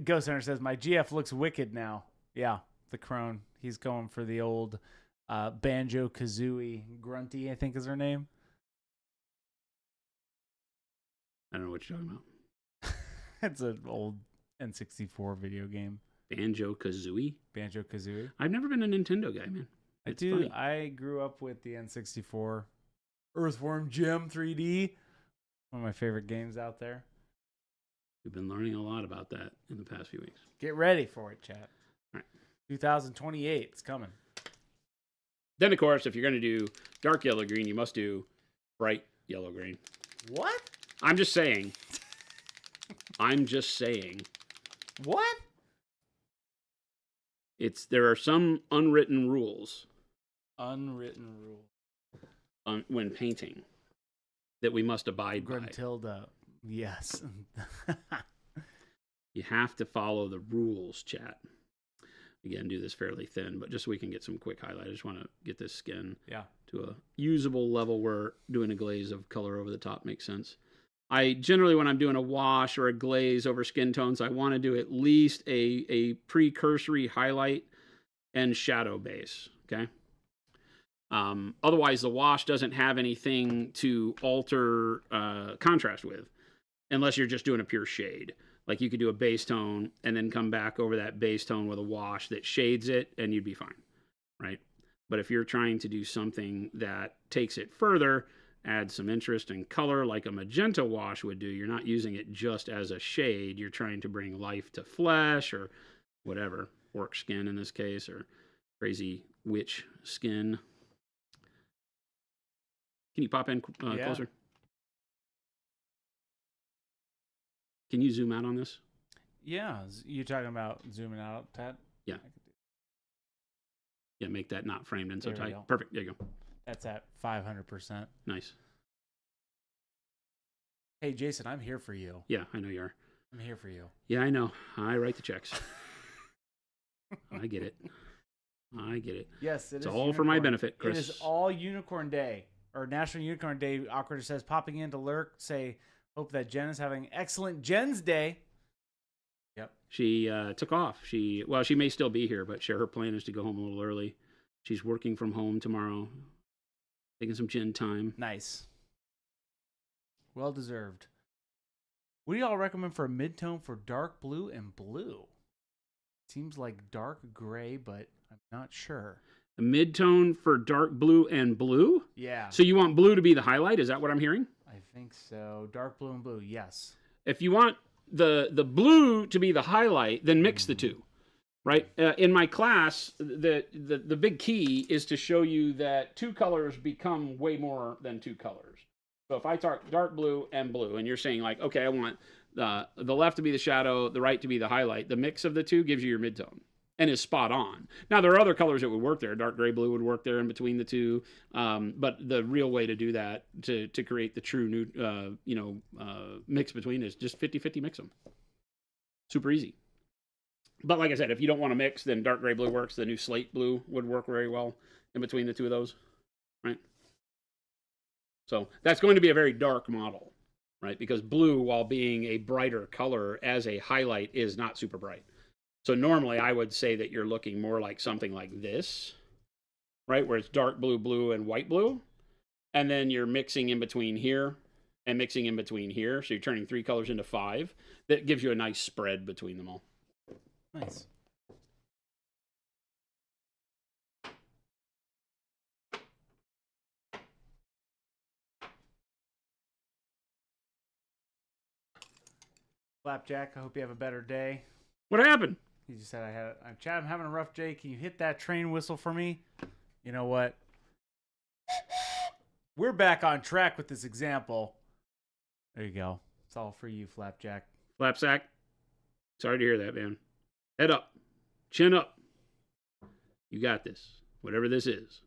Ghost Hunter says, my GF looks wicked now. Yeah, the crone. He's going for the old Banjo-Kazooie Grunty, I think is her name. I don't know what you're talking about. It's an old N64 video game. Banjo-Kazooie? Banjo-Kazooie. I've never been a Nintendo guy, man. It's funny. I grew up with the N64. Earthworm Jim 3D. One of my favorite games out there. We've been learning a lot about that in the past few weeks. Get ready for it, chat. All right. 2028, it's coming. Then, of course, if you're going to do dark yellow green, you must do bright yellow green. What? I'm just saying. I'm just saying. What? There are some unwritten rules. Unwritten rules. When painting. That we must abide by. Gruntilda, yes. You have to follow the rules, chat. Again, do this fairly thin, but just so we can get some quick highlight. I just want to get this skin to a usable level where doing a glaze of color over the top makes sense. I generally, when I'm doing a wash or a glaze over skin tones, I want to do at least a precursory highlight and shadow base, okay? Otherwise, the wash doesn't have anything to alter contrast with, unless you're just doing a pure shade. Like you could do a base tone and then come back over that base tone with a wash that shades it, and you'd be fine, right? But if you're trying to do something that takes it further, add some interest and color like a magenta wash would do, you're not using it just as a shade. You're trying to bring life to flesh or whatever, orc skin in this case, or crazy witch skin. Can you pop in closer? Can you zoom out on this? Yeah. You talking about zooming out, Ted? Yeah. Yeah, make that not framed in so tight. Go. Perfect. There you go. That's at 500%. Nice. Hey, Jason, I'm here for you. Yeah, I know you are. I'm here for you. Yeah, I know. I write the checks. I get it. I get it. Yes, it's all for my benefit, Chris. It is all Unicorn Day, or National Unicorn Day. Awkward says, popping in to lurk, say, hope that Jen is having excellent Jen's Day. Yep. She took off. She may still be here, but her plan is to go home a little early. She's working from home tomorrow, taking some Jen time. Nice. Well deserved. What do y'all recommend for a mid-tone for dark blue and blue? Seems like dark gray, but I'm not sure. A mid-tone for dark blue and blue? Yeah. So you want blue to be the highlight? Is that what I'm hearing? I think so. Dark blue and blue, yes. If you want the blue to be the highlight, then mix the two, right? In my class, the big key is to show you that two colors become way more than two colors. So if I talk dark blue, and you're saying like, okay, I want the left to be the shadow, the right to be the highlight, the mix of the two gives you your midtone and is spot on. Now, there are other colors that would work there. Dark gray blue would work there in between the two. But the real way to do that, to create the true new, mix between is just 50-50 mix them. Super easy. But like I said, if you don't want to mix, then dark gray blue works. The new slate blue would work very well in between the two of those, right? So that's going to be a very dark model, right? Because blue, while being a brighter color as a highlight, is not super bright. So normally I would say that you're looking more like something like this, right? Where it's dark blue, blue, and white blue. And then you're mixing in between here and mixing in between here. So you're turning 3 colors into 5. That gives you a nice spread between them all. Nice. Flapjack, I hope you have a better day. What happened? He just said, Chad, I'm having a rough day. Can you hit that train whistle for me? You know what? We're back on track with this example. There you go. It's all for you, Flapjack. Flapsack. Sorry to hear that, man. Head up. Chin up. You got this. Whatever this is.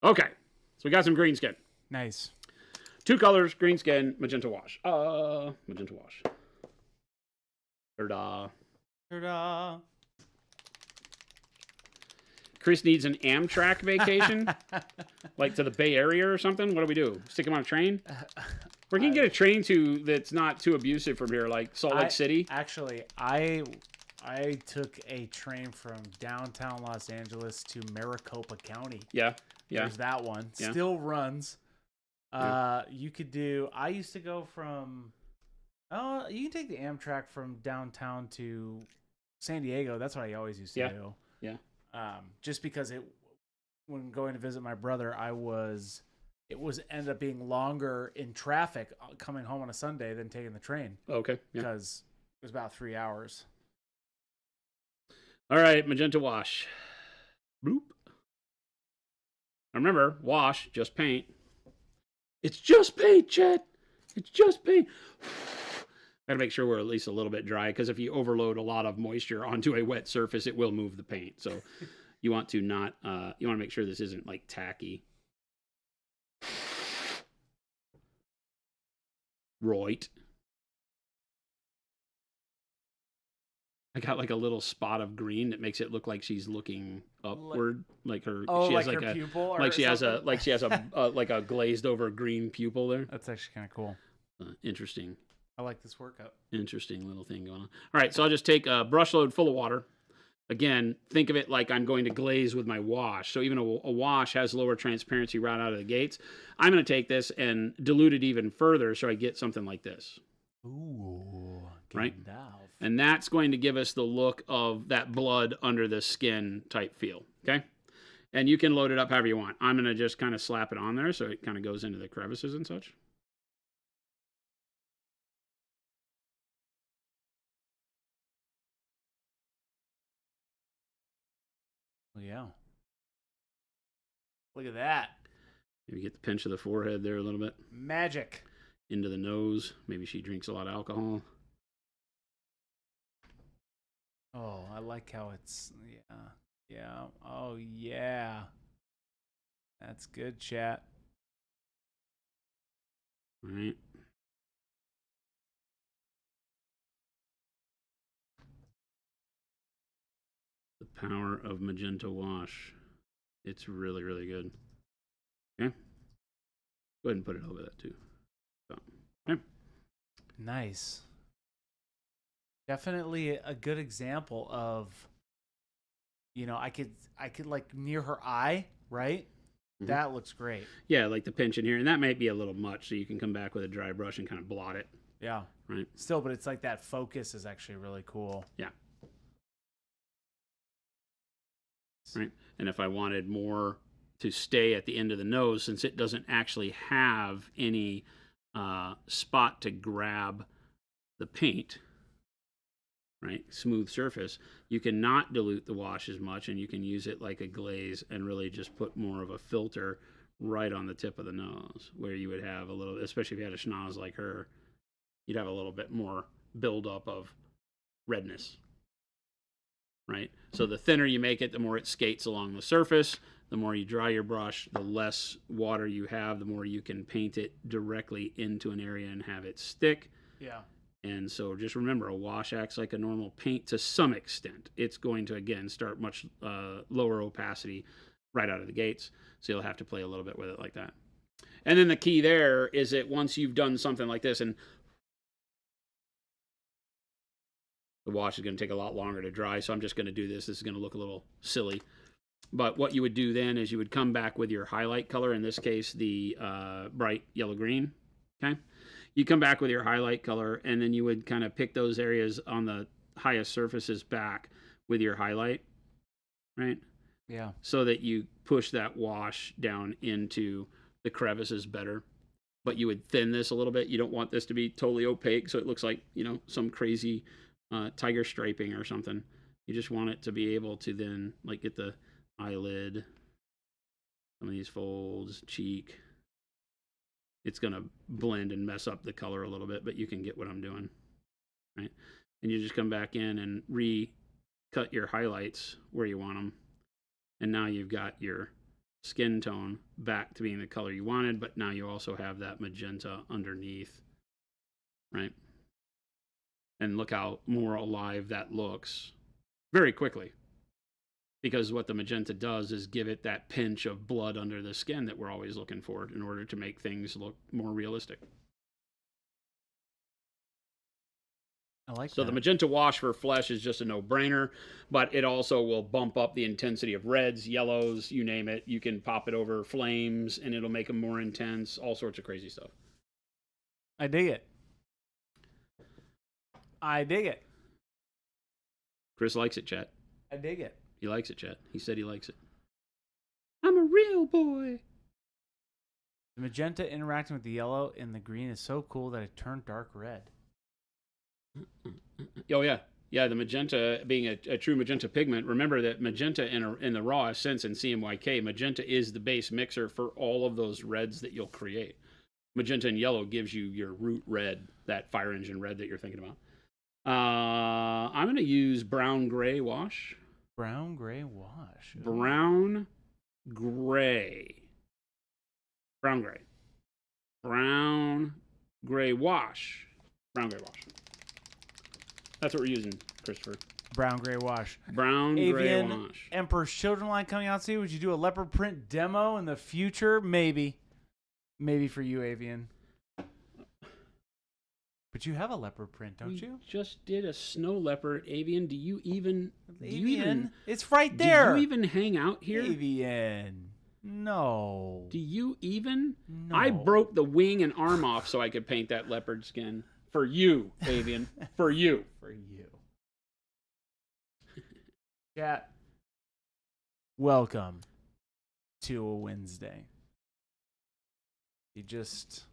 Okay. So we got some green skin. Nice. 2 colors, green skin, magenta wash. Magenta wash. Ta-da. Ta-da. Chris needs an Amtrak vacation, like to the Bay Area or something. What do we do? Stick him on a train? Where can you get a train to that's not too abusive from here, like Salt Lake City? Actually, I took a train from downtown Los Angeles to Maricopa County. Yeah. There's that one. Yeah. Still runs. You could do. I used to go from. You can take the Amtrak from downtown to San Diego. That's what I always used to do. Yeah. Just because when going to visit my brother, ended up being longer in traffic coming home on a Sunday than taking the train. Okay. Yeah. Because it was about 3 hours. All right, magenta wash. Bloop. Remember, wash, just paint. It's just paint, Chet. It's just paint. Gotta make sure we're at least a little bit dry, because if you overload a lot of moisture onto a wet surface, it will move the paint. So you want to not, you want to make sure this isn't like tacky. Right. I got like a little spot of green that makes it look like she's looking upward, like her. Oh, she like has her pupil, like she has a like a glazed over green pupil there. That's actually kind of cool. Interesting. I like this workup. Interesting little thing going on. All right, so I'll just take a brush load full of water. Again, think of it like I'm going to glaze with my wash. So even a wash has lower transparency right out of the gates. I'm going to take this and dilute it even further so I get something like this. Ooh, right? And that's going to give us the look of that blood under the skin type feel, okay? And you can load it up however you want. I'm going to just kind of slap it on there so it kind of goes into the crevices and such. Yeah. Look at that. Maybe get the pinch of the forehead there a little bit. Magic. Into the nose. Maybe she drinks a lot of alcohol. Oh, I like how it's, yeah. Yeah. Oh, yeah. That's good, chat. All right. The power of magenta wash. It's really, really good. Okay. Go ahead and put it over that too. So, okay. Nice. Definitely a good example of, you know, I could like near her eye, right? Mm-hmm. That looks great. Yeah, like the pinch in here. And that might be a little much, so you can come back with a dry brush and kind of blot it. Yeah. Right. Still, but it's like that focus is actually really cool. Yeah. Right. And if I wanted more to stay at the end of the nose, since it doesn't actually have any spot to grab the paint, right, smooth surface, you can not dilute the wash as much, and you can use it like a glaze and really just put more of a filter right on the tip of the nose, where you would have a little, especially if you had a schnoz like her, you'd have a little bit more buildup of redness. Right? So the thinner you make it, the more it skates along the surface. The more you dry your brush, the less water you have, the more you can paint it directly into an area and have it stick. Yeah. And so just remember, a wash acts like a normal paint to some extent. It's going to, again, start much lower opacity right out of the gates. So you'll have to play a little bit with it like that. And then the key there is that once you've done something like this, and the wash is going to take a lot longer to dry, so I'm just going to do this. This is going to look a little silly. But what you would do then is you would come back with your highlight color, in this case, the bright yellow-green, okay? You come back with your highlight color, and then you would kind of pick those areas on the highest surfaces back with your highlight, right? Yeah. So that you push that wash down into the crevices better. But you would thin this a little bit. You don't want this to be totally opaque, so it looks like, you know, some crazy tiger striping or something. You just want it to be able to then like get the eyelid, some of these folds, cheek. It's going to blend and mess up the color a little bit, but you can get what I'm doing, right? And you just come back in and recut your highlights where you want them. And now you've got your skin tone back to being the color you wanted, but now you also have that magenta underneath, right? And look how more alive that looks very quickly. Because what the magenta does is give it that pinch of blood under the skin that we're always looking for in order to make things look more realistic. I like so that. The magenta wash for flesh is just a no-brainer, but it also will bump up the intensity of reds, yellows, you name it. You can pop it over flames, and it'll make them more intense, all sorts of crazy stuff. I dig it. I dig it. Chris likes it, chat. I dig it. He likes it, chat. He said he likes it. I'm a real boy. The magenta interacting with the yellow and the green is so cool that it turned dark red. Oh, yeah. Yeah, the magenta being a true magenta pigment. Remember that magenta in the rawest sense in CMYK, magenta is the base mixer for all of those reds that you'll create. Magenta and yellow gives you your root red, that fire engine red that you're thinking about. I'm going to use brown gray wash. Brown gray wash. Brown gray. Brown gray. Brown gray wash. Brown gray wash. That's what we're using, Christopher. Brown gray wash. Brown gray wash. Emperor's Children line coming out soon. Would you do a leopard print demo in the future? Maybe. Maybe for you, Avian. But you have a leopard print, don't you? Just did a snow leopard, Avian. Do you even? It's right there. Do you even hang out here, Avian? No. Do you even? No. I broke the wing and arm off so I could paint that leopard skin for you, Avian. For you. For you. Chat. Welcome to a Wednesday. He just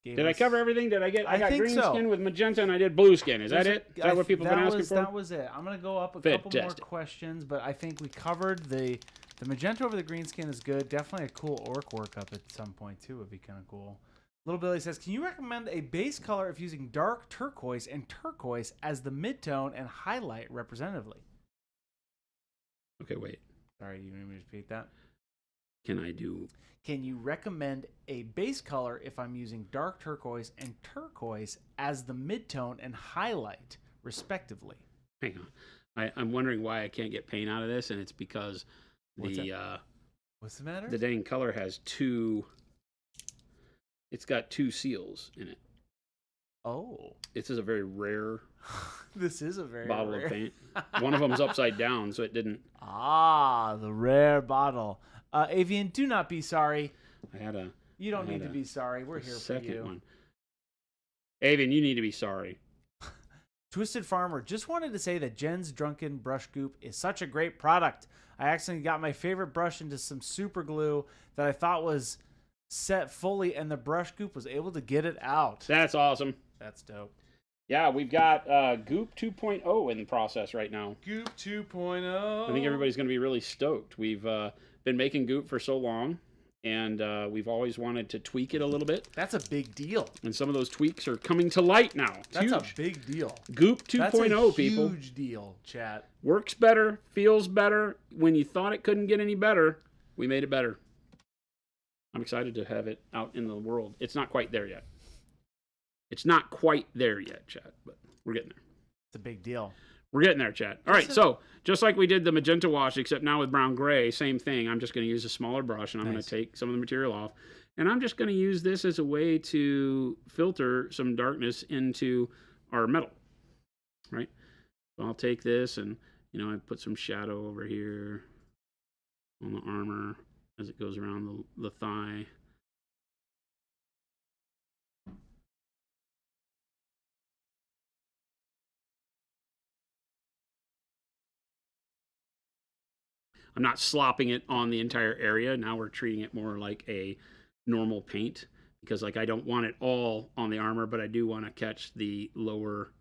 gave Did I cover everything? Did I get? I got think green so. skin with magenta, and I did blue skin. Is that it? Is that what people have been asking for? That was it. I'm gonna go up a couple more questions, but I think we covered the magenta over the green skin is good. Definitely a cool orc workup at some point too. Would be kind of cool. Little Billy says, can you recommend a base color if using dark turquoise and turquoise as the midtone and highlight representatively? Okay, wait. Sorry, you need me to repeat that? Can you recommend a base color if I'm using dark turquoise and turquoise as the midtone and highlight, respectively? Hang on. I'm wondering why I can't get paint out of this, and it's because what's the matter? The dang color has two... It's got two seals in it. Oh. This is a very rare... This is a very bottle rare. Of paint. One of them's upside down, so it didn't... Ah, the rare bottle. Avian, do not be sorry. You don't need to be sorry. We're here for you. Second one. Avian, you need to be sorry. Twisted Farmer just wanted to say that Jen's Drunken Brush Goop is such a great product. I accidentally got my favorite brush into some super glue that I thought was set fully, and the brush goop was able to get it out. That's awesome. That's dope. Yeah, we've got Goop 2.0 in the process right now. Goop 2.0. I think everybody's going to be really stoked. We've been making Goop for so long, and we've always wanted to tweak it a little bit. That's a big deal. And some of those tweaks are coming to light now. It's That's huge. A big deal. Goop 2.0, people. That's a huge deal, chat. Works better, feels better. When you thought it couldn't get any better, we made it better. I'm excited to have it out in the world. It's not quite there yet. It's not quite there yet, chat, but we're getting there. It's a big deal. We're getting there, chat. All right, so just like we did the magenta wash, except now with brown gray, same thing. I'm just going to use a smaller brush, and I'm going to take some of the material off. And I'm just going to use this as a way to filter some darkness into our metal, right? So I'll take this, and, I put some shadow over here on the armor as it goes around the thigh. I'm not slopping it on the entire area. Now we're treating it more like a normal paint because I don't want it all on the armor, but I do want to catch the lower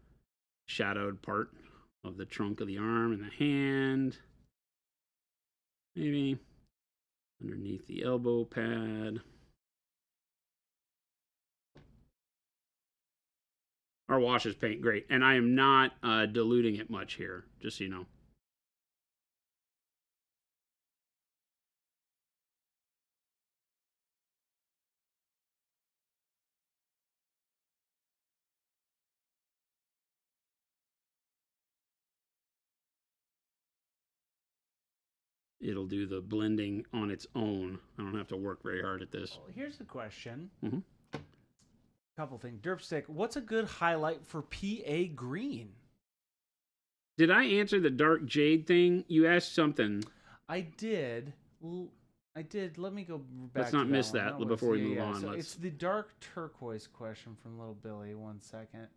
shadowed part of the trunk of the arm and the hand. Maybe underneath the elbow pad. Our washes paint great, and I am not diluting it much here, just so you know. It'll do the blending on its own. I don't have to work very hard at this. Well, here's the question. Mm-hmm. Couple things. Derpstick, what's a good highlight for PA green? Did I answer the dark jade thing? You asked something. I did. Let me go back. Let's not to miss that that before we move on. So it's the dark turquoise question from Little Billy. 1 second.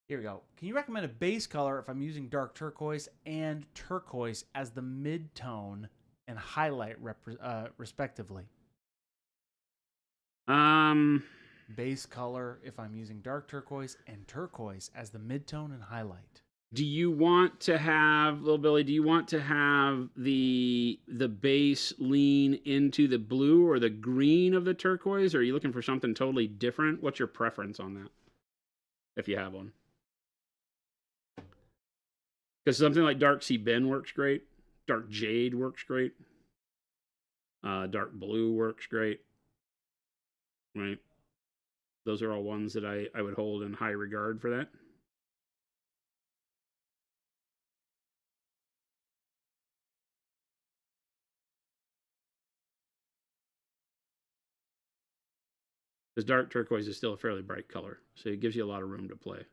Here we go. Can you recommend a base color if I'm using dark turquoise and turquoise as the mid-tone and highlight respectively? Base color if I'm using dark turquoise and turquoise as the mid-tone and highlight. Do you want to have, Little Billy, do you want to have the base lean into the blue or the green of the turquoise? Or are you looking for something totally different? What's your preference on that, if you have one? Because something like Dark Sea Ben works great. Dark Jade works great. Dark Blue works great. Right? Those are all ones that I would hold in high regard for that. Because dark turquoise is still a fairly bright color, so it gives you a lot of room to play.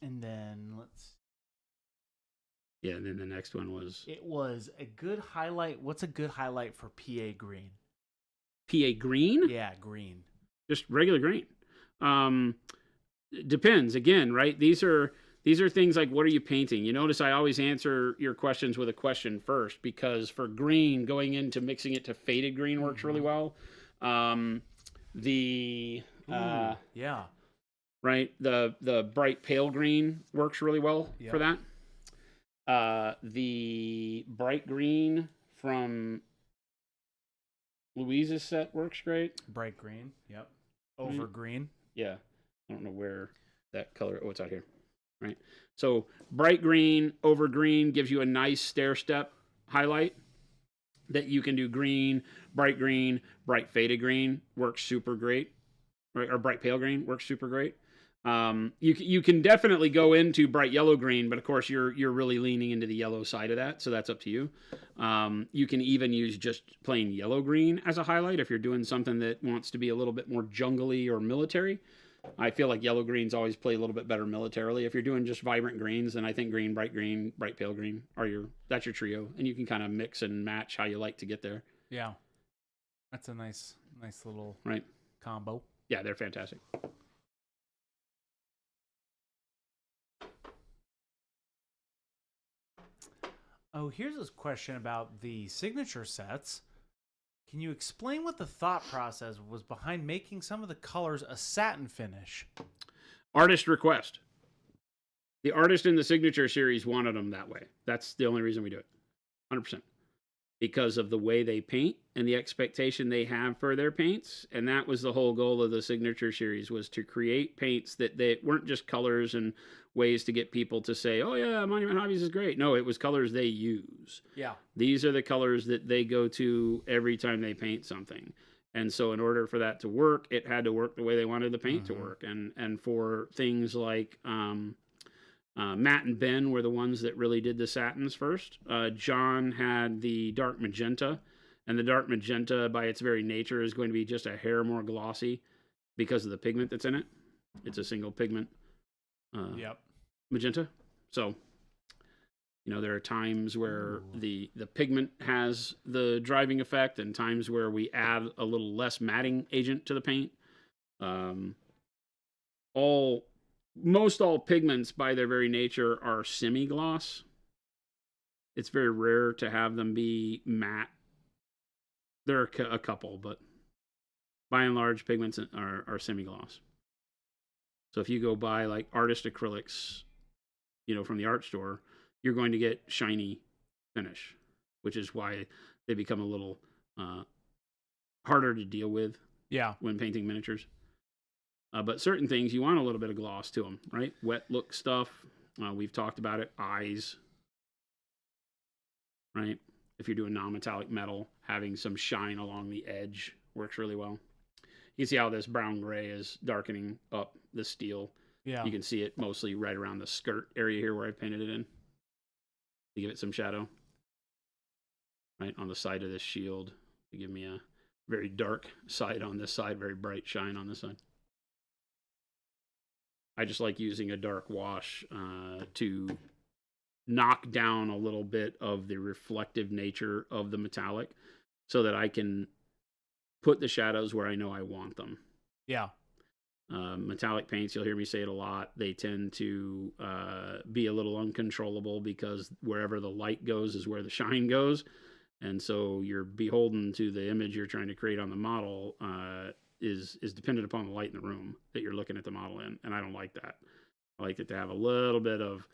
And then let's... Yeah, and then the next one was... It was a good highlight. What's a good highlight for PA green? PA green? Yeah, green. Just regular green. depends again, right? These are things like, what are you painting? You notice I always answer your questions with a question first, because for green, going into mixing it to faded green works really well. Yeah. Right, the bright pale green works really well for that. The bright green from Louise's set works great. Bright green, yep. Over green. Yeah, I don't know where that color. Oh, it's out here. Right. So bright green over green gives you a nice stair step highlight that you can do. Green, bright faded green works super great. Right, or bright pale green works super great. You can definitely go into bright yellow green, but of course you're really leaning into the yellow side of that, so that's up to you. You can even use just plain yellow green as a highlight if you're doing something that wants to be a little bit more jungly or military. I feel like yellow greens always play a little bit better militarily. If you're doing just vibrant greens, then I think green, bright pale green that's your trio, and you can kind of mix and match how you like to get there. Yeah, that's a nice little combo. Yeah, they're fantastic. Oh, here's this question about the signature sets. Can you explain what the thought process was behind making some of the colors a satin finish? Artist request. The artist in the signature series wanted them that way. That's the only reason we do it. 100%. Because of the way they paint and the expectation they have for their paints. And that was the whole goal of the signature series, was to create paints that they weren't just colors and ways to get people to say, oh yeah, Monument Hobbies is great. No, it was colors they use. Yeah. These are the colors that they go to every time they paint something. And so in order for that to work, it had to work the way they wanted the paint to work. And for things like Matt and Ben were the ones that really did the satins first. John had the dark magenta, and the dark magenta by its very nature is going to be just a hair more glossy because of the pigment that's in it. It's a single pigment magenta. So, there are times where the pigment has the driving effect, and times where we add a little less matting agent to the paint. Most all pigments by their very nature are semi-gloss. It's very rare to have them be matte. There are a couple, but by and large, pigments are semi-gloss. So if you go buy like artist acrylics, from the art store, you're going to get shiny finish, which is why they become a little harder to deal with when painting miniatures. But certain things, you want a little bit of gloss to them, right? Wet look stuff. We've talked about it. Eyes, right? If you're doing non-metallic metal, having some shine along the edge works really well. You can see how this brown gray is darkening up the steel. Yeah. You can see it mostly right around the skirt area here where I painted it in. To give it some shadow. Right on the side of this shield. To give me a very dark side on this side, very bright shine on this side. I just like using a dark wash to knock down a little bit of the reflective nature of the metallic so that I can put the shadows where I know I want them. Yeah. Metallic paints, you'll hear me say it a lot, they tend to be a little uncontrollable because wherever the light goes is where the shine goes. And so you're beholden to the image you're trying to create on the model is dependent upon the light in the room that you're looking at the model in, and I don't like that. I like it to have a little bit of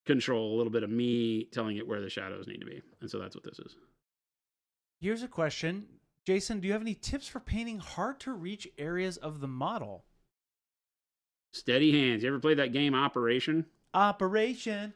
control, a little bit of me telling it where the shadows need to be, and so that's what this is. Here's a question. Jason, do you have any tips for painting hard to reach areas of the model? Steady hands. You ever played that game Operation? Operation.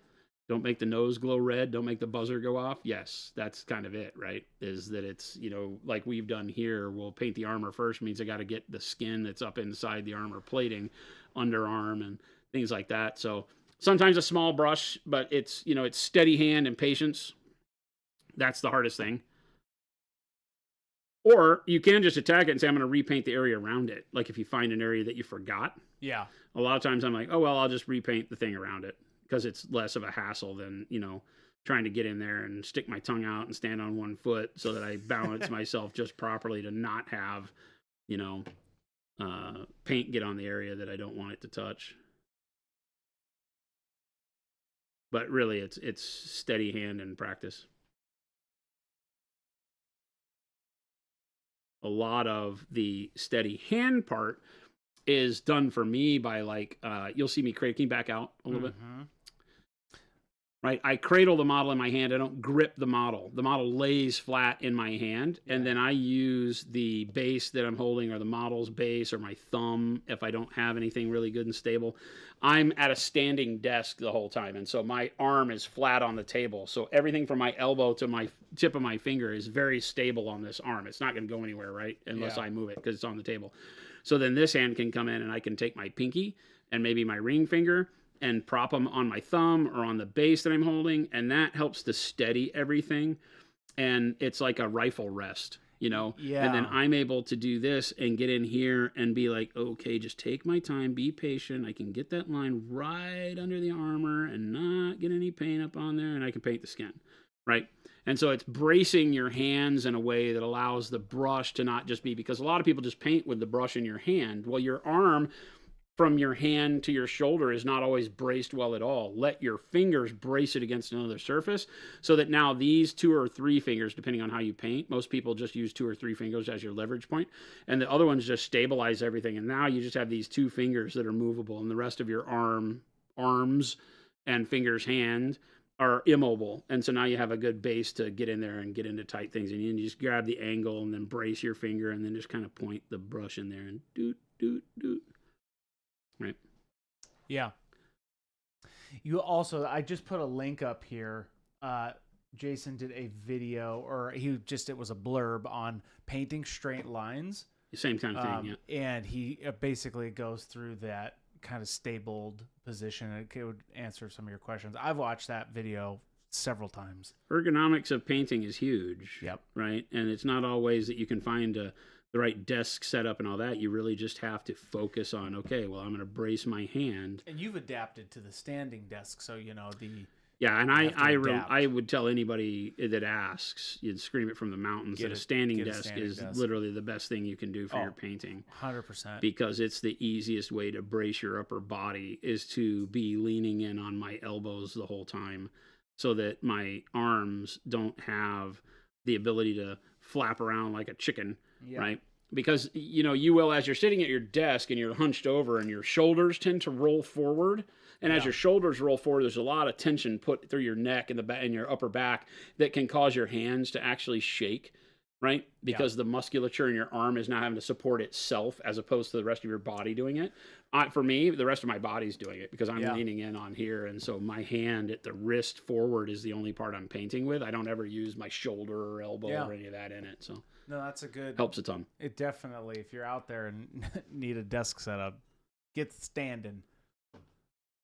Don't make the nose glow red. Don't make the buzzer go off. Yes, that's kind of it, right? Is that it's, like we've done here, we'll paint the armor first, means I got to get the skin that's up inside the armor plating, underarm, and things like that. So sometimes a small brush, but it's, it's steady hand and patience. That's the hardest thing. Or you can just attack it and say, I'm going to repaint the area around it. Like if you find an area that you forgot. Yeah. A lot of times I'm like, oh, well, I'll just repaint the thing around it because it's less of a hassle than, trying to get in there and stick my tongue out and stand on one foot so that I balance myself just properly to not have, paint get on the area that I don't want it to touch. But really, it's steady hand and practice. A lot of the steady hand part is done for me by like, you'll see me craking back out a little bit. Right, I cradle the model in my hand. I don't grip the model. The model lays flat in my hand, and then I use the base that I'm holding, or the model's base, or my thumb if I don't have anything really good and stable. I'm at a standing desk the whole time, and so my arm is flat on the table. So everything from my elbow to my tip of my finger is very stable on this arm. It's not going to go anywhere, right, unless I move it because it's on the table. So then this hand can come in, and I can take my pinky and maybe my ring finger and prop them on my thumb or on the base that I'm holding, and that helps to steady everything. And it's like a rifle rest, you know? Yeah. And then I'm able to do this and get in here and be like, okay, just take my time, be patient. I can get that line right under the armor and not get any paint up on there, and I can paint the skin, right? And so it's bracing your hands in a way that allows the brush to not just be, because a lot of people just paint with the brush in your hand. Well, your arm from your hand to your shoulder is not always braced well at all. Let your fingers brace it against another surface so that now these 2 or 3 fingers, depending on how you paint, most people just use 2 or 3 fingers as your leverage point, and the other ones just stabilize everything. And now you just have these 2 fingers that are movable, and the rest of your arms and fingers, hand are immobile. And so now you have a good base to get in there and get into tight things. And you just grab the angle and then brace your finger and then just kind of point the brush in there and doot, doot, doot. Right. Yeah. You also, I just put a link up here. Jason did a video, or it was a blurb on painting straight lines. Same kind of thing, yeah. And he basically goes through that kind of stabled position. It would answer some of your questions. I've watched that video several times. Ergonomics of painting is huge. Yep. Right. And it's not always that you can find the right desk setup and all that. You really just have to focus on, okay, well, I'm going to brace my hand. And you've adapted to the standing desk, so you know the. Yeah, and I would tell anybody that asks, you'd scream it from the mountains that a standing desk is literally the best thing you can do for your painting. 100%. Because it's the easiest way to brace your upper body is to be leaning in on my elbows the whole time so that my arms don't have the ability to flap around like a chicken. Yeah. Right? Because, you know, you will, as you're sitting at your desk and you're hunched over and your shoulders tend to roll forward. And as your shoulders roll forward, there's a lot of tension put through your neck and and your upper back that can cause your hands to actually shake, right? Because the musculature in your arm is not having to support itself as opposed to the rest of your body doing it. For me, the rest of my body's doing it because I'm leaning in on here. And so my hand at the wrist forward is the only part I'm painting with. I don't ever use my shoulder or elbow or any of that in it. So no, that's a good. Helps a ton. It definitely, if you're out there and need a desk setup, get standing.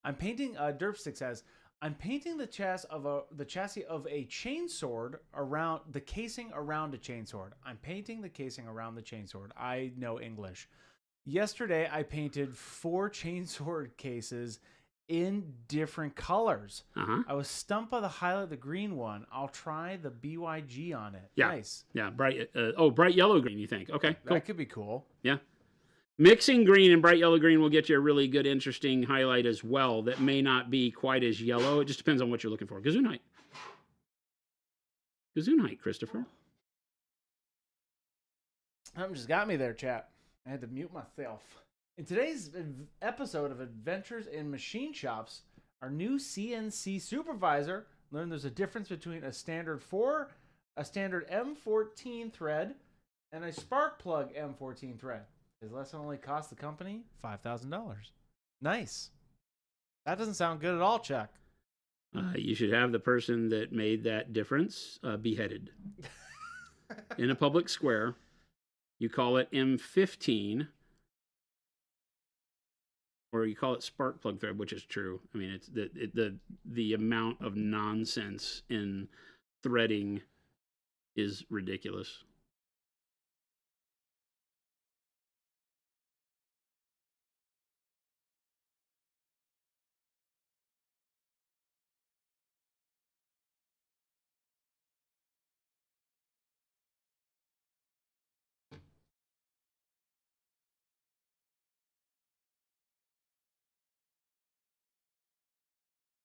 I'm painting. Derpstick says, I'm painting the chassis of a chainsword around the casing around a chainsword. I'm painting the casing around the chainsword. I know English. Yesterday, I painted 4 chainsword cases in different colors. I was stumped by the highlight of the green one. I'll try the BYG on it. Yeah. Nice. Yeah, bright. Bright yellow green. You think? Okay, cool. That could be cool. Yeah. Mixing green and bright yellow green will get you a really good, interesting highlight as well that may not be quite as yellow. It just depends on what you're looking for. Gesundheit. Gesundheit, Christopher. Something just got me there, chat. I had to mute myself. In today's episode of Adventures in Machine Shops, our new CNC supervisor learned there's a difference between a standard M14 thread and a spark plug M14 thread. His lesson only cost the company $5,000. Nice. That doesn't sound good at all, Chuck. You should have the person that made that difference beheaded in a public square. You call it M15, or you call it spark plug thread, which is true. I mean, it's the amount of nonsense in threading is ridiculous.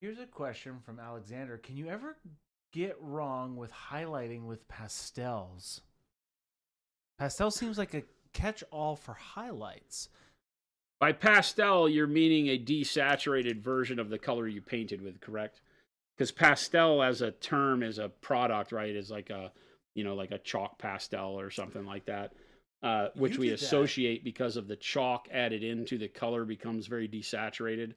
Here's a question from Alexander. Can you ever get wrong with highlighting with pastels? Pastel seems like a catch-all for highlights. By pastel, you're meaning a desaturated version of the color you painted with, correct? Because pastel as a term is a product, right? Is like a, like a chalk pastel or something like that, which we associate because of the chalk added into the color becomes very desaturated.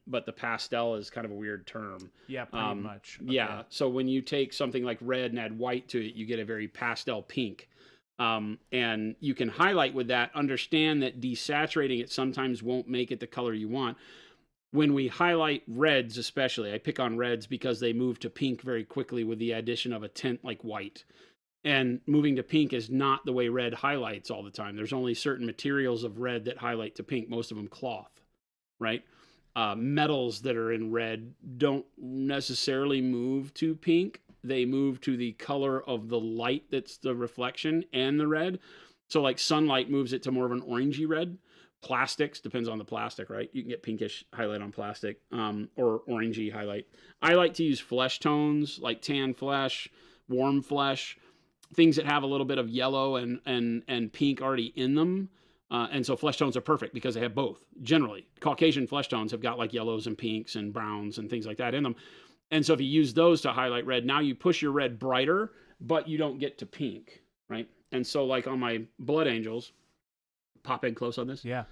But the pastel is kind of a weird term. Yeah, pretty much. Okay. Yeah. So when you take something like red and add white to it, you get a very pastel pink. And you can highlight with that. Understand that desaturating it sometimes won't make it the color you want. When we highlight reds, especially, I pick on reds because they move to pink very quickly with the addition of a tint like white. And moving to pink is not the way red highlights all the time. There's only certain materials of red that highlight to pink, most of them cloth, right? Metals that are in red don't necessarily move to pink. They move to the color of the light that's the reflection and the red. So like sunlight moves it to more of an orangey red. Plastics, depends on the plastic, right? You can get pinkish highlight on plastic, or orangey highlight. I like to use flesh tones like tan flesh, warm flesh, things that have a little bit of yellow and pink already in them. And so flesh tones are perfect because they have both. Generally, Caucasian flesh tones have got like yellows and pinks and browns and things like that in them. And so if you use those to highlight red, now you push your red brighter, but you don't get to pink, right? And so like on my Blood Angels, pop in close on this. Yeah.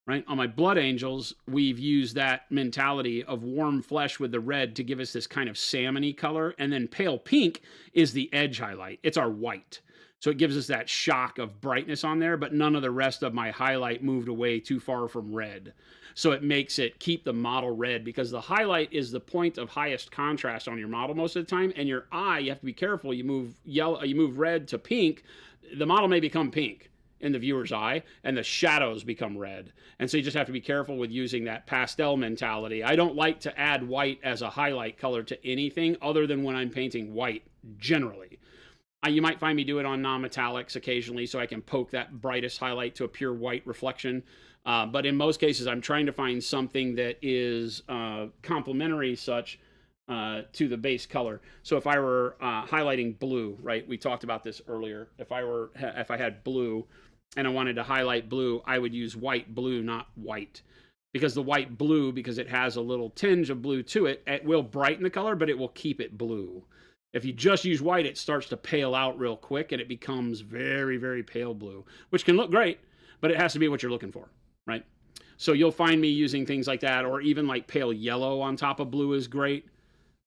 Right? On my Blood Angels, we've used that mentality of warm flesh with the red to give us this kind of salmony color. And then pale pink is the edge highlight. It's our white. So it gives us that shock of brightness on there, but none of the rest of my highlight moved away too far from red. So it makes it keep the model red, because the highlight is the point of highest contrast on your model most of the time. And your eye, you have to be careful. You move yellow, you move red to pink, the model may become pink in the viewer's eye, and the shadows become red. And so you just have to be careful with using that pastel mentality. I don't like to add white as a highlight color to anything other than when I'm painting white, generally. You might find me do it on non-metallics occasionally so I can poke that brightest highlight to a pure white reflection. But in most cases, I'm trying to find something that is complementary such to the base color. So if I were highlighting blue, right? We talked about this earlier. If I had blue and I wanted to highlight blue, I would use white blue, not white. Because the white blue, because it has a little tinge of blue to it, it will brighten the color, but it will keep it blue. If you just use white, it starts to pale out real quick and it becomes very, very pale blue, which can look great, but it has to be what you're looking for, right? So you'll find me using things like that, or even like pale yellow on top of blue is great,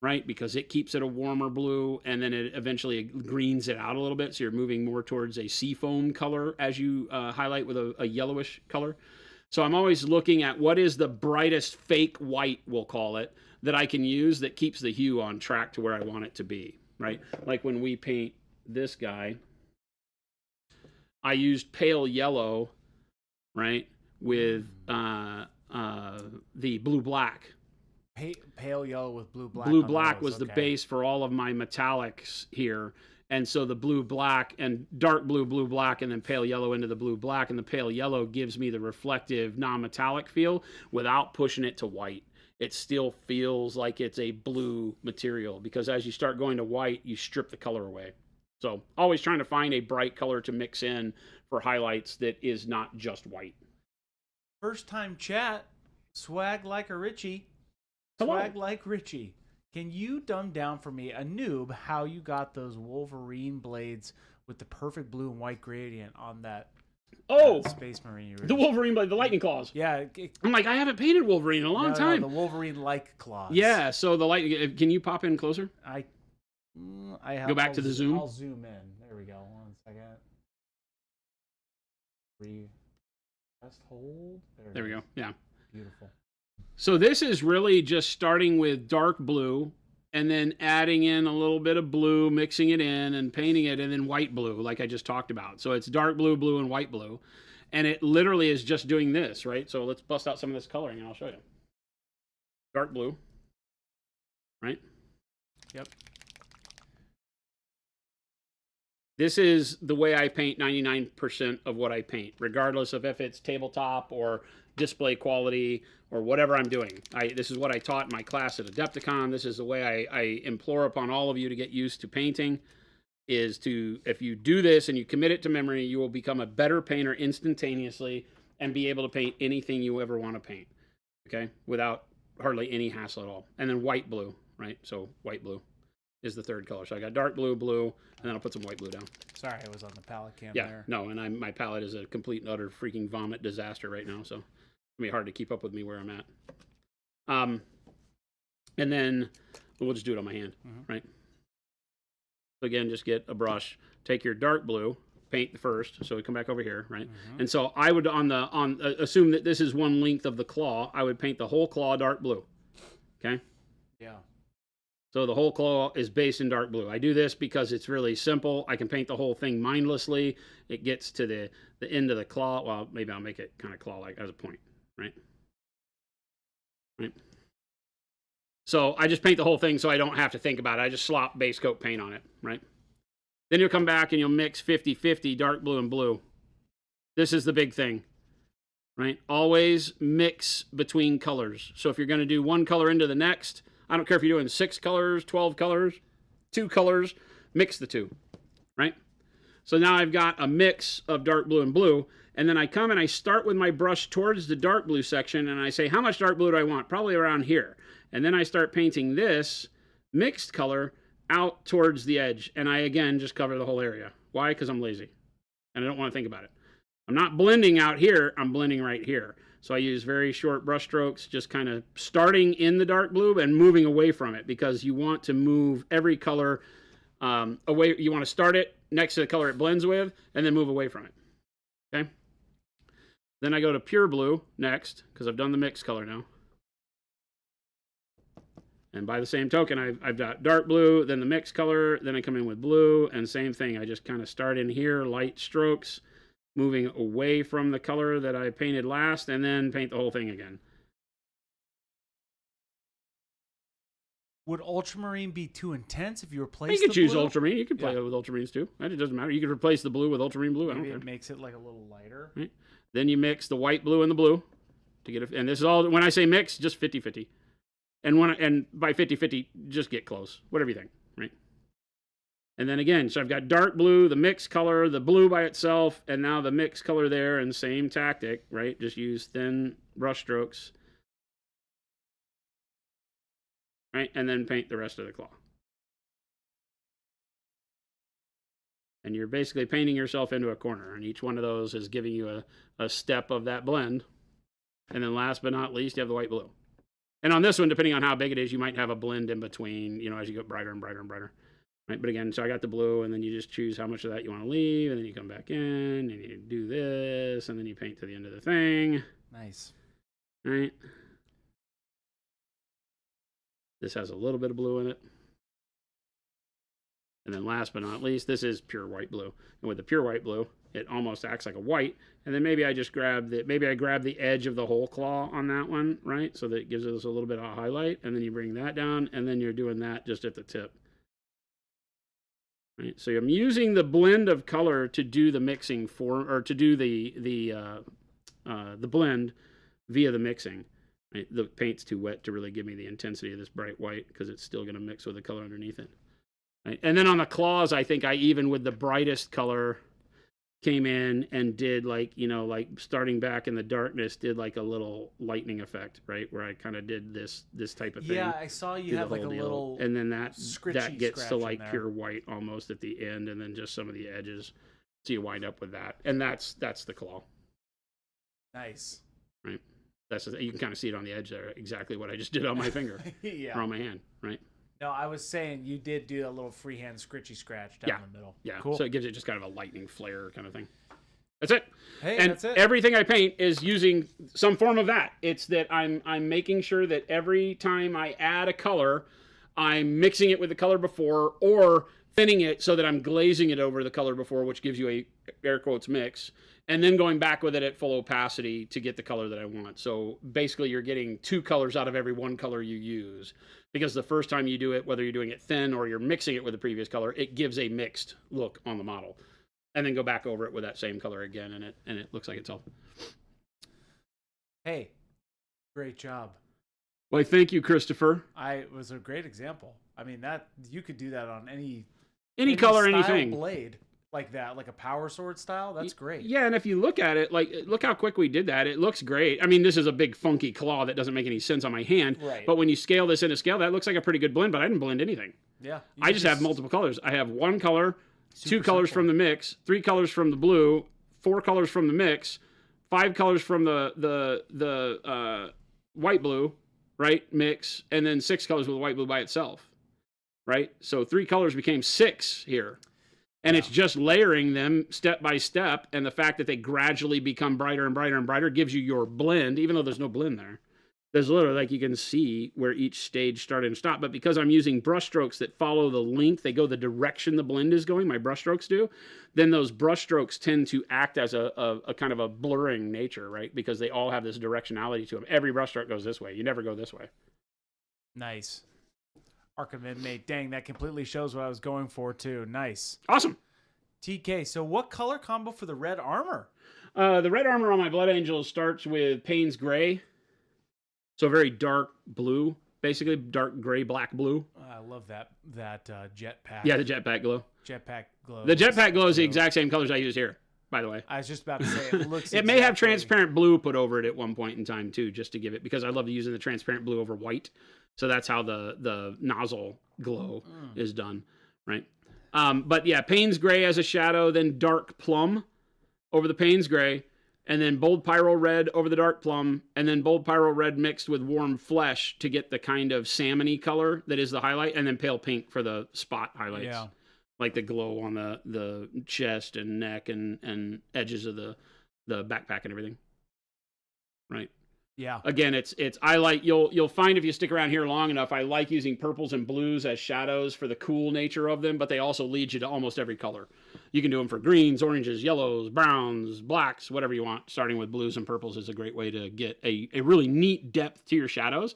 right? Because it keeps it a warmer blue, and then it eventually greens it out a little bit. So you're moving more towards a seafoam color as you highlight with a yellowish color. So I'm always looking at what is the brightest fake white, we'll call it, that I can use that keeps the hue on track to where I want it to be, right? Like when we paint this guy, I used pale yellow, right, with the blue-black. Pale yellow with blue-black. Blue-black was the base for all of my metallics here. And so the blue-black and dark blue, blue-black, and then pale yellow into the blue-black. And the pale yellow gives me the reflective, non-metallic feel without pushing it to white. It still feels like it's a blue material, because as you start going to white, you strip the color away. So always trying to find a bright color to mix in for highlights that is not just white. First time chat, swag like a Richie. Hello. Swag like Richie. Can you dumb down for me, a noob, how you got those Wolverine blades with the perfect blue and white gradient on that Space Marine? The Wolverine blade, the lightning claws. Yeah. I'm like, I haven't painted Wolverine in a long time. No, the Wolverine-like claws. Yeah, so the light. Can you pop in closer? I Go back to the zoom. I'll zoom in. There we go. 1 second. Press hold. There we go. Yeah. Beautiful. So this is really just starting with dark blue and then adding in a little bit of blue, mixing it in and painting it, and then white blue, like I just talked about. So it's dark blue, blue, and white blue. And it literally is just doing this, right? So let's bust out some of this coloring and I'll show you. Dark blue, right? Yep. This is the way I paint 99% of what I paint, regardless of if it's tabletop or display quality or whatever I'm doing. This is what I taught in my class at Adepticon. This is the way I implore upon all of you to get used to painting, is to, if you do this and you commit it to memory, you will become a better painter instantaneously and be able to paint anything you ever want to paint, okay, without hardly any hassle at all. And then white blue, right? So white blue is the third color. So I got dark blue, blue, and then I'll put some white blue down. Sorry, I was on the palette cam there. No, and my palette is a complete and utter freaking vomit disaster right now, so it's gonna be hard to keep up with me where I'm at. And then we'll just do it on my hand, right? So again, just get a brush, take your dark blue, paint the first, so we come back over here, right? And so I would assume that this is one length of the claw, I would paint the whole claw dark blue, okay? Yeah. So the whole claw is based in dark blue. I do this because it's really simple. I can paint the whole thing mindlessly. It gets to the end of the claw. Well, maybe I'll make it kind of claw-like as a point, right? Right. So I just paint the whole thing so I don't have to think about it. I just slop base coat paint on it, right? Then you'll come back and you'll mix 50-50 dark blue and blue. This is the big thing, right? Always mix between colors. So if you're going to do one color into the next, I don't care if you're doing 6 colors, 12 colors, 2 colors, mix the two, right? So now I've got a mix of dark blue and blue, and then I come and I start with my brush towards the dark blue section, and I say, how much dark blue do I want? Probably around here. And then I start painting this mixed color out towards the edge, and I, again, just cover the whole area. Why? Because I'm lazy, and I don't want to think about it. I'm not blending out here, I'm blending right here. So I use very short brush strokes, just kind of starting in the dark blue and moving away from it, because you want to move every color away. You want to start it next to the color it blends with and then move away from it, okay? Then I go to pure blue next, because I've done the mixed color now. And by the same token, I've got dark blue, then the mixed color, then I come in with blue, and same thing. I just kind of start in here, light strokes, moving away from the color that I painted last, and then paint the whole thing again. Would ultramarine be too intense if you replace You could choose blue? ultramarine. You could play with ultramarines too. It doesn't matter. You could replace the blue with ultramarine blue. Maybe it makes it like a little lighter. Right. Then you mix the white blue and the blue to get it. And this is all, when I say mix, just 50-50. And by 50-50, just get close. Whatever you think, right? And then again, so I've got dark blue, the mixed color, the blue by itself, and now the mixed color there, and same tactic, right? Just use thin brush strokes, right? And then paint the rest of the claw. And you're basically painting yourself into a corner, and each one of those is giving you a step of that blend. And then last but not least, you have the white blue. And on this one, depending on how big it is, you might have a blend in between, you know, as you get brighter and brighter and brighter. Right? But again, so I got the blue, and then you just choose how much of that you want to leave, and then you come back in, and you do this, and then you paint to the end of the thing. Nice. Right? This has a little bit of blue in it. And then last but not least, this is pure white blue. And with the pure white blue, it almost acts like a white. And then maybe I just grab the edge of the whole claw on that one, right? So that it gives us a little bit of a highlight. And then you bring that down, and then you're doing that just at the tip. Right? So I'm using the blend of color to do the mixing or to do the blend via the mixing. Right? The paint's too wet to really give me the intensity of this bright white, because it's still going to mix with the color underneath it. Right? And then on the claws, I think I even with the brightest color came in and did like, you know, like starting back in the darkness, did like a little lightning effect, right? Where I kind of did this type of thing. Yeah, I saw you had like a little, and then that gets to like pure white almost at the end, and then just some of the edges. So you wind up with that. And that's the claw. Nice. Right. You can kind of see it on the edge there, exactly what I just did on my finger. Yeah. Or on my hand, right? No, I was saying you did do a little freehand scritchy scratch down the middle. Yeah, cool. So it gives it just kind of a lightning flare kind of thing. That's it. Hey, and that's it. Everything I paint is using some form of that. It's that I'm making sure that every time I add a color, I'm mixing it with the color before, or thinning it so that I'm glazing it over the color before, which gives you air quotes mix, and then going back with it at full opacity to get the color that I want. So basically you're getting 2 colors out of every 1 color you use, because the first time you do it, whether you're doing it thin or you're mixing it with the previous color, it gives a mixed look on the model. And then go back over it with that same color again, and it looks like itself. Hey, great job. Well, thank you, Christopher. It was a great example. I mean, that you could do that on any color, style anything. Blade like that, like a power sword style. That's great. Yeah, and if you look at it, like, look how quick we did that. It looks great. I mean, this is a big funky claw that doesn't make any sense on my hand. Right. But when you scale this into scale, that looks like a pretty good blend. But I didn't blend anything. Yeah. I just have multiple colors. I have 1 color, 2 colors simple. from the mix, 3 colors from the blue, 4 colors from the mix, 5 colors from the white blue, right, mix, and then 6 colors with white blue by itself, right? So 3 colors became 6 here. And it's just layering them step by step, and the fact that they gradually become brighter and brighter and brighter gives you your blend, even though there's no blend there. There's literally, like, you can see where each stage started and stopped. But because I'm using brush strokes that follow the length, they go the direction the blend is going, my brush strokes do, then those brush strokes tend to act as a kind of a blurring nature, right? Because they all have this directionality to them. Every brush stroke goes this way. You never go this way. Nice. Arkham Inmate. Dang, that completely shows what I was going for, too. Nice. Awesome. TK, so what color combo for the red armor? The red armor on my Blood Angel starts with Payne's Gray. So very dark blue, basically dark gray, black blue. I love that jetpack. Yeah, the jetpack glow. Jetpack glow. The jetpack glow is the exact same colors I use here, by the way. I was just about to say, it looks It may have transparent blue put over it at one point in time, too, just to give it, because I love using the transparent blue over white. So that's how the nozzle glow is done, right? But yeah, Payne's Gray as a shadow, then dark plum over the Payne's Gray, and then bold pyro red over the dark plum, and then bold pyro red mixed with warm flesh to get the kind of salmony color that is the highlight, and then pale pink for the spot highlights. Yeah. Like the glow on the chest and neck and edges of the backpack and everything. Right. Yeah. Again, it's I like, you'll find if you stick around here long enough, I like using purples and blues as shadows for the cool nature of them, but they also lead you to almost every color. You can do them for greens, oranges, yellows, browns, blacks, whatever you want. Starting with blues and purples is a great way to get a really neat depth to your shadows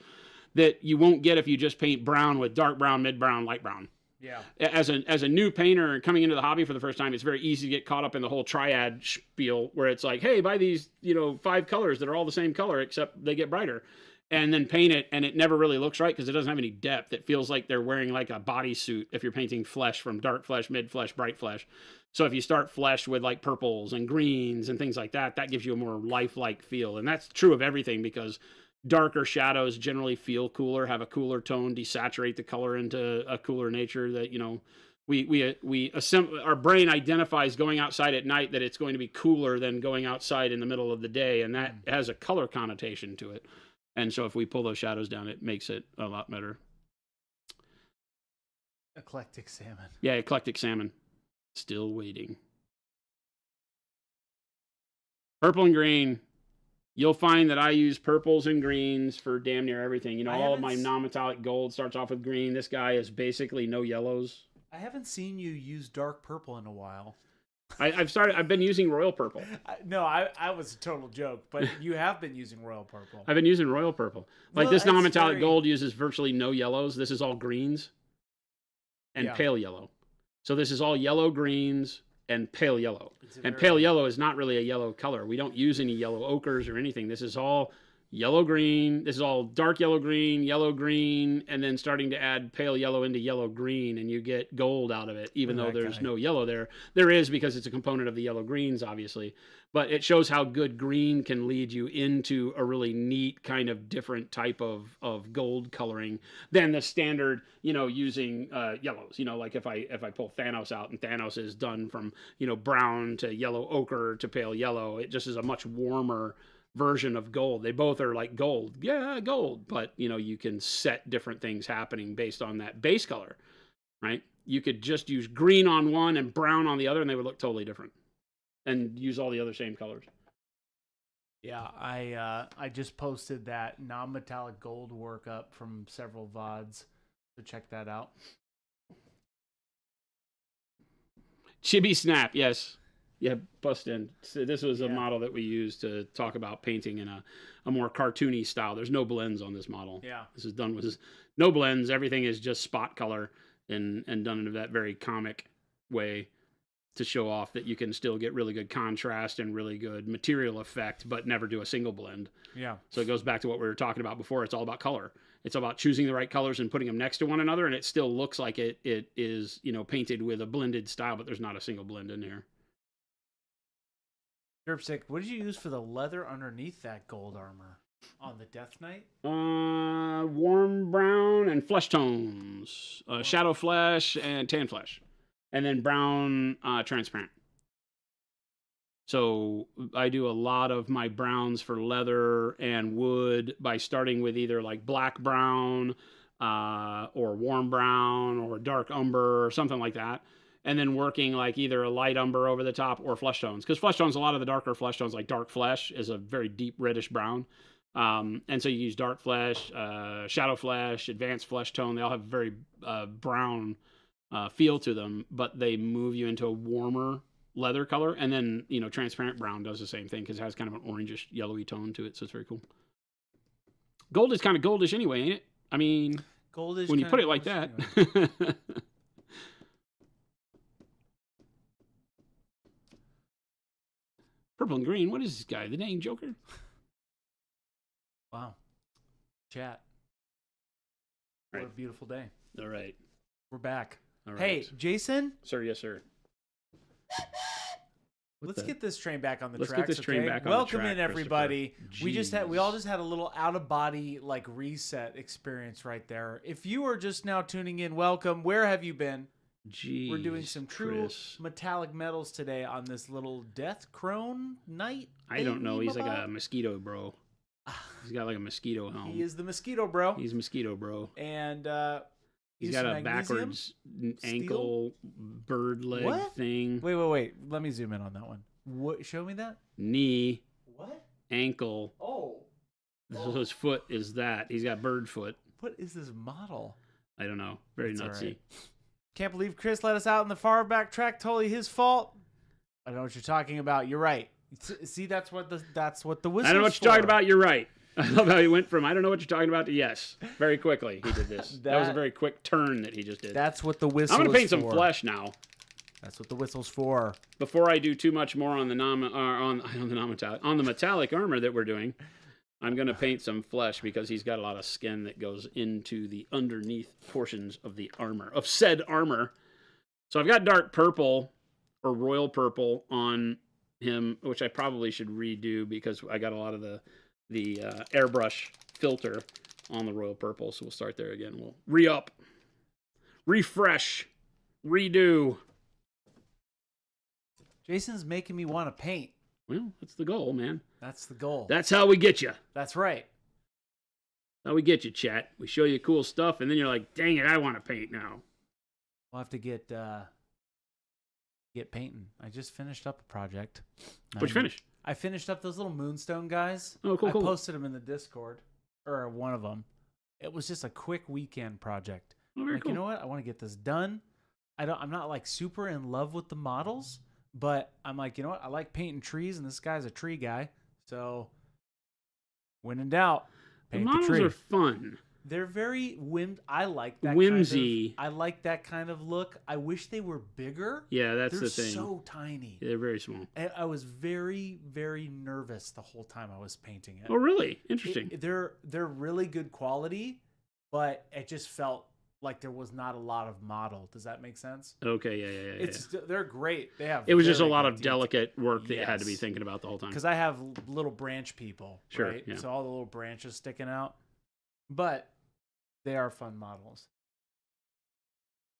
that you won't get if you just paint brown with dark brown, mid brown, light brown. Yeah. As a new painter coming into the hobby for the first time, it's very easy to get caught up in the whole triad spiel where it's like, hey, buy these, 5 colors that are all the same color except they get brighter, and then paint it, and it never really looks right because it doesn't have any depth. It feels like they're wearing like a bodysuit if you're painting flesh from dark flesh, mid flesh, bright flesh. So if you start flesh with like purples and greens and things like that, that gives you a more lifelike feel. And that's true of everything, because darker shadows generally feel cooler, have a cooler tone, desaturate the color into a cooler nature that, our brain identifies going outside at night that it's going to be cooler than going outside in the middle of the day. And that has a color connotation to it. And so if we pull those shadows down, it makes it a lot better. Eclectic Salmon. Yeah, Eclectic Salmon. Still waiting. Purple and green. You'll find that I use purples and greens for damn near everything. All of my non-metallic gold starts off with green. This guy is basically no yellows. I haven't seen you use dark purple in a while. I've been using royal purple. I was a total joke, but you have been using royal purple. I've been using royal purple. Like, this non-metallic gold uses virtually no yellows. This is all greens and pale yellow. So this is all yellow greens and pale yellow. And pale yellow is not really a yellow color. We don't use any yellow ochres or anything. This is all yellow green. This is all dark yellow green, and then starting to add pale yellow into yellow green, and you get gold out of it, even though there's no yellow there. There is, because it's a component of the yellow greens, obviously. But it shows how good green can lead you into a really neat kind of different type of gold coloring than the standard, using yellows. Like if I pull Thanos out, and Thanos is done from, brown to yellow ochre to pale yellow, it just is a much warmer version of gold. They both are like gold. Yeah, gold. But, you can set different things happening based on that base color, right? You could just use green on one and brown on the other, and they would look totally different. And use all the other same colors. Yeah, I just posted that non-metallic gold work up from several VODs, so check that out. Chibi Snap, yes. Yeah, bust in. So this was a model that we used to talk about painting in a more cartoony style. There's no blends on this model. Yeah. This is done with no blends. Everything is just spot color and done in that very comic way to show off that you can still get really good contrast and really good material effect, but never do a single blend. Yeah. So it goes back to what we were talking about before. It's all about color. It's about choosing the right colors and putting them next to one another, and it still looks like it is, painted with a blended style, but there's not a single blend in here. Derpsick, what did you use for the leather underneath that gold armor on the Death Knight? Warm brown and flesh tones. Shadow flesh and tan flesh. And then brown transparent. So I do a lot of my browns for leather and wood by starting with either like black brown or warm brown or dark umber or something like that. And then working like either a light umber over the top or flesh tones. Because flesh tones, a lot of the darker flesh tones, like dark flesh, is a very deep reddish brown. And so you use dark flesh, shadow flesh, advanced flesh tone. They all have very brown feel to them, but they move you into a warmer leather color. And then, transparent brown does the same thing because it has kind of an orangish, yellowy tone to it. So it's very cool. Gold is kind of goldish anyway, ain't it? I mean, goldish when you put it like that. Anyway. Purple and green. What is this guy? The dang Joker? Wow. Chat. What a beautiful day. All right. We're back. All right. Hey, Jason? Sir, yes, sir. Let's get this train back on the tracks. Let's get this train back on Welcome the track, in, everybody. We all just had a little out of body reset experience right there. If you are just now tuning in, welcome. Where have you been? Jeez, we're doing some true metallic metals today on this little Death Crone Knight. I don't know. He's like a mosquito bro. He's got like a mosquito helm. He is the mosquito bro. He's mosquito bro. And he's got a backwards ankle bird leg thing. Wait. Let me zoom in on that one. What? Show me that. Knee. What? Ankle. Oh. So his foot is that. He's got bird foot. What is this model? I don't know. Very nutsy. Right. Can't believe Chris let us out in the far back track. Totally his fault. I don't know what you're talking about. You're right. See, that's what the whistle. I don't know what you're talking about. You're right. I love how he went from I don't know what you're talking about to yes. Very quickly he did this. that was a very quick turn that he just did. That's what the whistle. I'm gonna paint some flesh now. That's what the whistle's for. Before I do too much more on the metallic armor that we're doing, I'm gonna paint some flesh because he's got a lot of skin that goes into the underneath portions of the armor of said armor. So I've got dark purple or royal purple on him, which I probably should redo because I got a lot of the airbrush filter on the royal purple. So we'll start there again. We'll re-up, refresh, redo. Jason's making me want to paint. Well, that's the goal, man. That's the goal. That's how we get you. That's right. How we get you, chat. We show you cool stuff, and then you're like, dang it, I want to paint now. We'll have to get painting. I just finished up a project. What'd you finish? I finished up those little moonstone guys. Oh, cool, I cool. posted them in the Discord, or one of them. It was just a quick weekend project. Oh, very cool. You know what? I want to get this done. I'm not super in love with the models, but I'm like, you know what? I like painting trees, and this guy's a tree guy. So, when in doubt, paint the models tree. Are fun. They're very I like that whimsy. I like that kind of look. I wish they were bigger. Yeah, that's the thing. They're so tiny. They're very small. I was very, very nervous the whole time I was painting it. Oh, really? Interesting. They're really good quality, but it just felt like there was not a lot of model. Does that make sense? Okay, yeah. They're great. They have. It was just a lot of delicate work that you had to be thinking about the whole time. Because I have little branch people, sure, right? Yeah. So all the little branches sticking out, but they are fun models.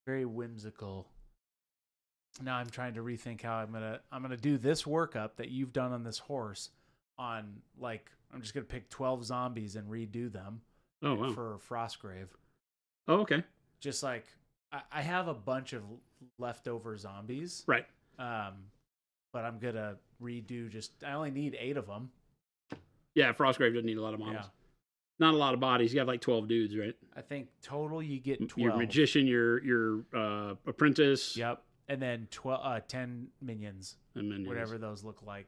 Very whimsical. Now I'm trying to rethink how I'm gonna do this workup that you've done on this horse. On I'm just gonna pick 12 zombies and redo them. Oh wow. For Frostgrave. Oh okay. Just I have a bunch of leftover zombies. Right. But I'm gonna redo. I only need 8 of them. Yeah, Frostgrave doesn't need a lot of models. Yeah. Not a lot of bodies. You have like 12 dudes, right? I think total you get 12. Your magician, your apprentice. Yep. And then 10 minions, whatever those look like.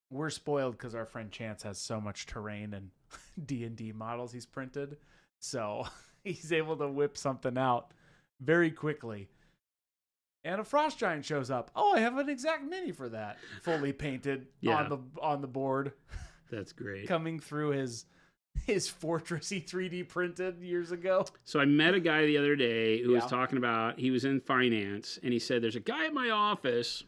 We're spoiled because our friend Chance has so much terrain and D&D models he's printed. So he's able to whip something out very quickly. And a frost giant shows up. Oh, I have an exact mini for that. Fully painted on the board. That's great. Coming through his fortress he 3D printed years ago. So I met a guy the other day who was talking about, he was in finance, and he said, there's a guy at my office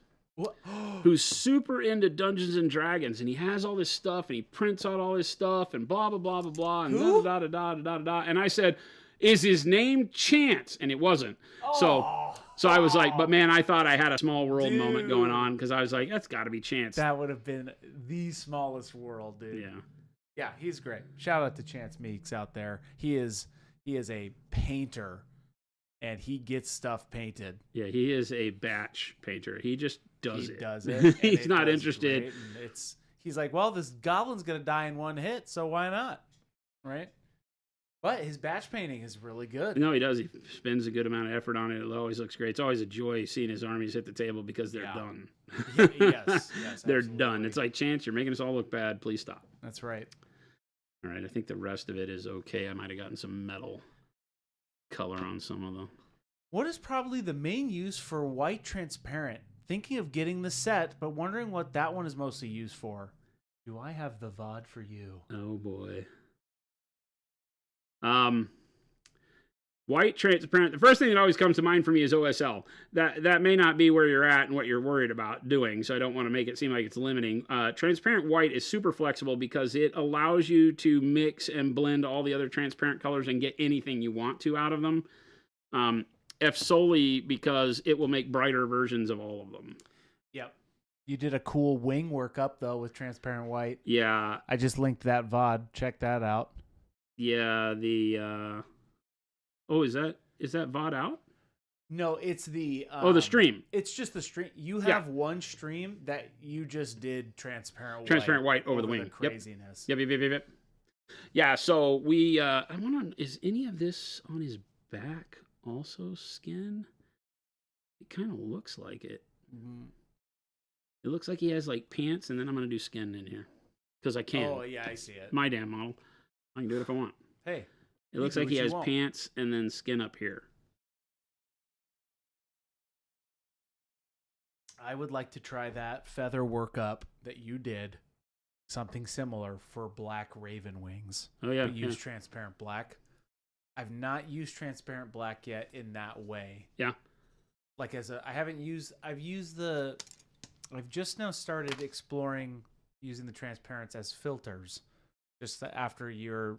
who's super into Dungeons and Dragons, and he has all this stuff, and he prints out all this stuff, and blah, blah, blah, blah, blah, and da-da-da-da-da-da-da. And I said, is his name Chance? And it wasn't. So I was like, but man, I thought I had a small world moment going on, because I was like, that's got to be Chance. That would have been the smallest world, dude. Yeah. Yeah, he's great. Shout out to Chance Meeks out there. He is a painter, and he gets stuff painted. Yeah, he is a batch painter. He just does it. He does it. He's not interested. He's like, well, this goblin's gonna die in one hit, so why not? Right? But his batch painting is really good. No, he does. He spends a good amount of effort on it. It always looks great. It's always a joy seeing his armies hit the table because they're done. Yes, they're done. It's like, Chance, you're making us all look bad. Please stop. That's right. All right, I think the rest of it is okay. I might have gotten some metal color on some of them. What is probably the main use for white transparent? Thinking of getting the set, but wondering what that one is mostly used for. Do I have the VOD for you? Oh, boy. White transparent. The first thing that always comes to mind for me is OSL. That may not be where you're at and what you're worried about doing, so I don't want to make it seem like it's limiting. Transparent white is super flexible because it allows you to mix and blend all the other transparent colors and get anything you want to out of them. If solely because it will make brighter versions of all of them. Yep. You did a cool wing workup though with transparent white. Yeah. I just linked that VOD. Check that out. Yeah, is that VOD out? No, it's the the stream. It's just the stream. You have one stream that you just did transparent white over the wing. The craziness. Yep. Yeah, so we I want to, is any of this on his back also skin? It kind of looks like it. Mm-hmm. It looks like he has like pants, and then I'm going to do skin in here because I can. Oh, yeah, I see it. My damn model. I can do it if I want. Hey. It looks like he has pants and then skin up here. I would like to try that feather workup that you did. Something similar for black raven wings. Oh, yeah. But use transparent black. I've not used transparent black yet in that way. Yeah. Like I've just now started exploring using the transparents as filters. Just after your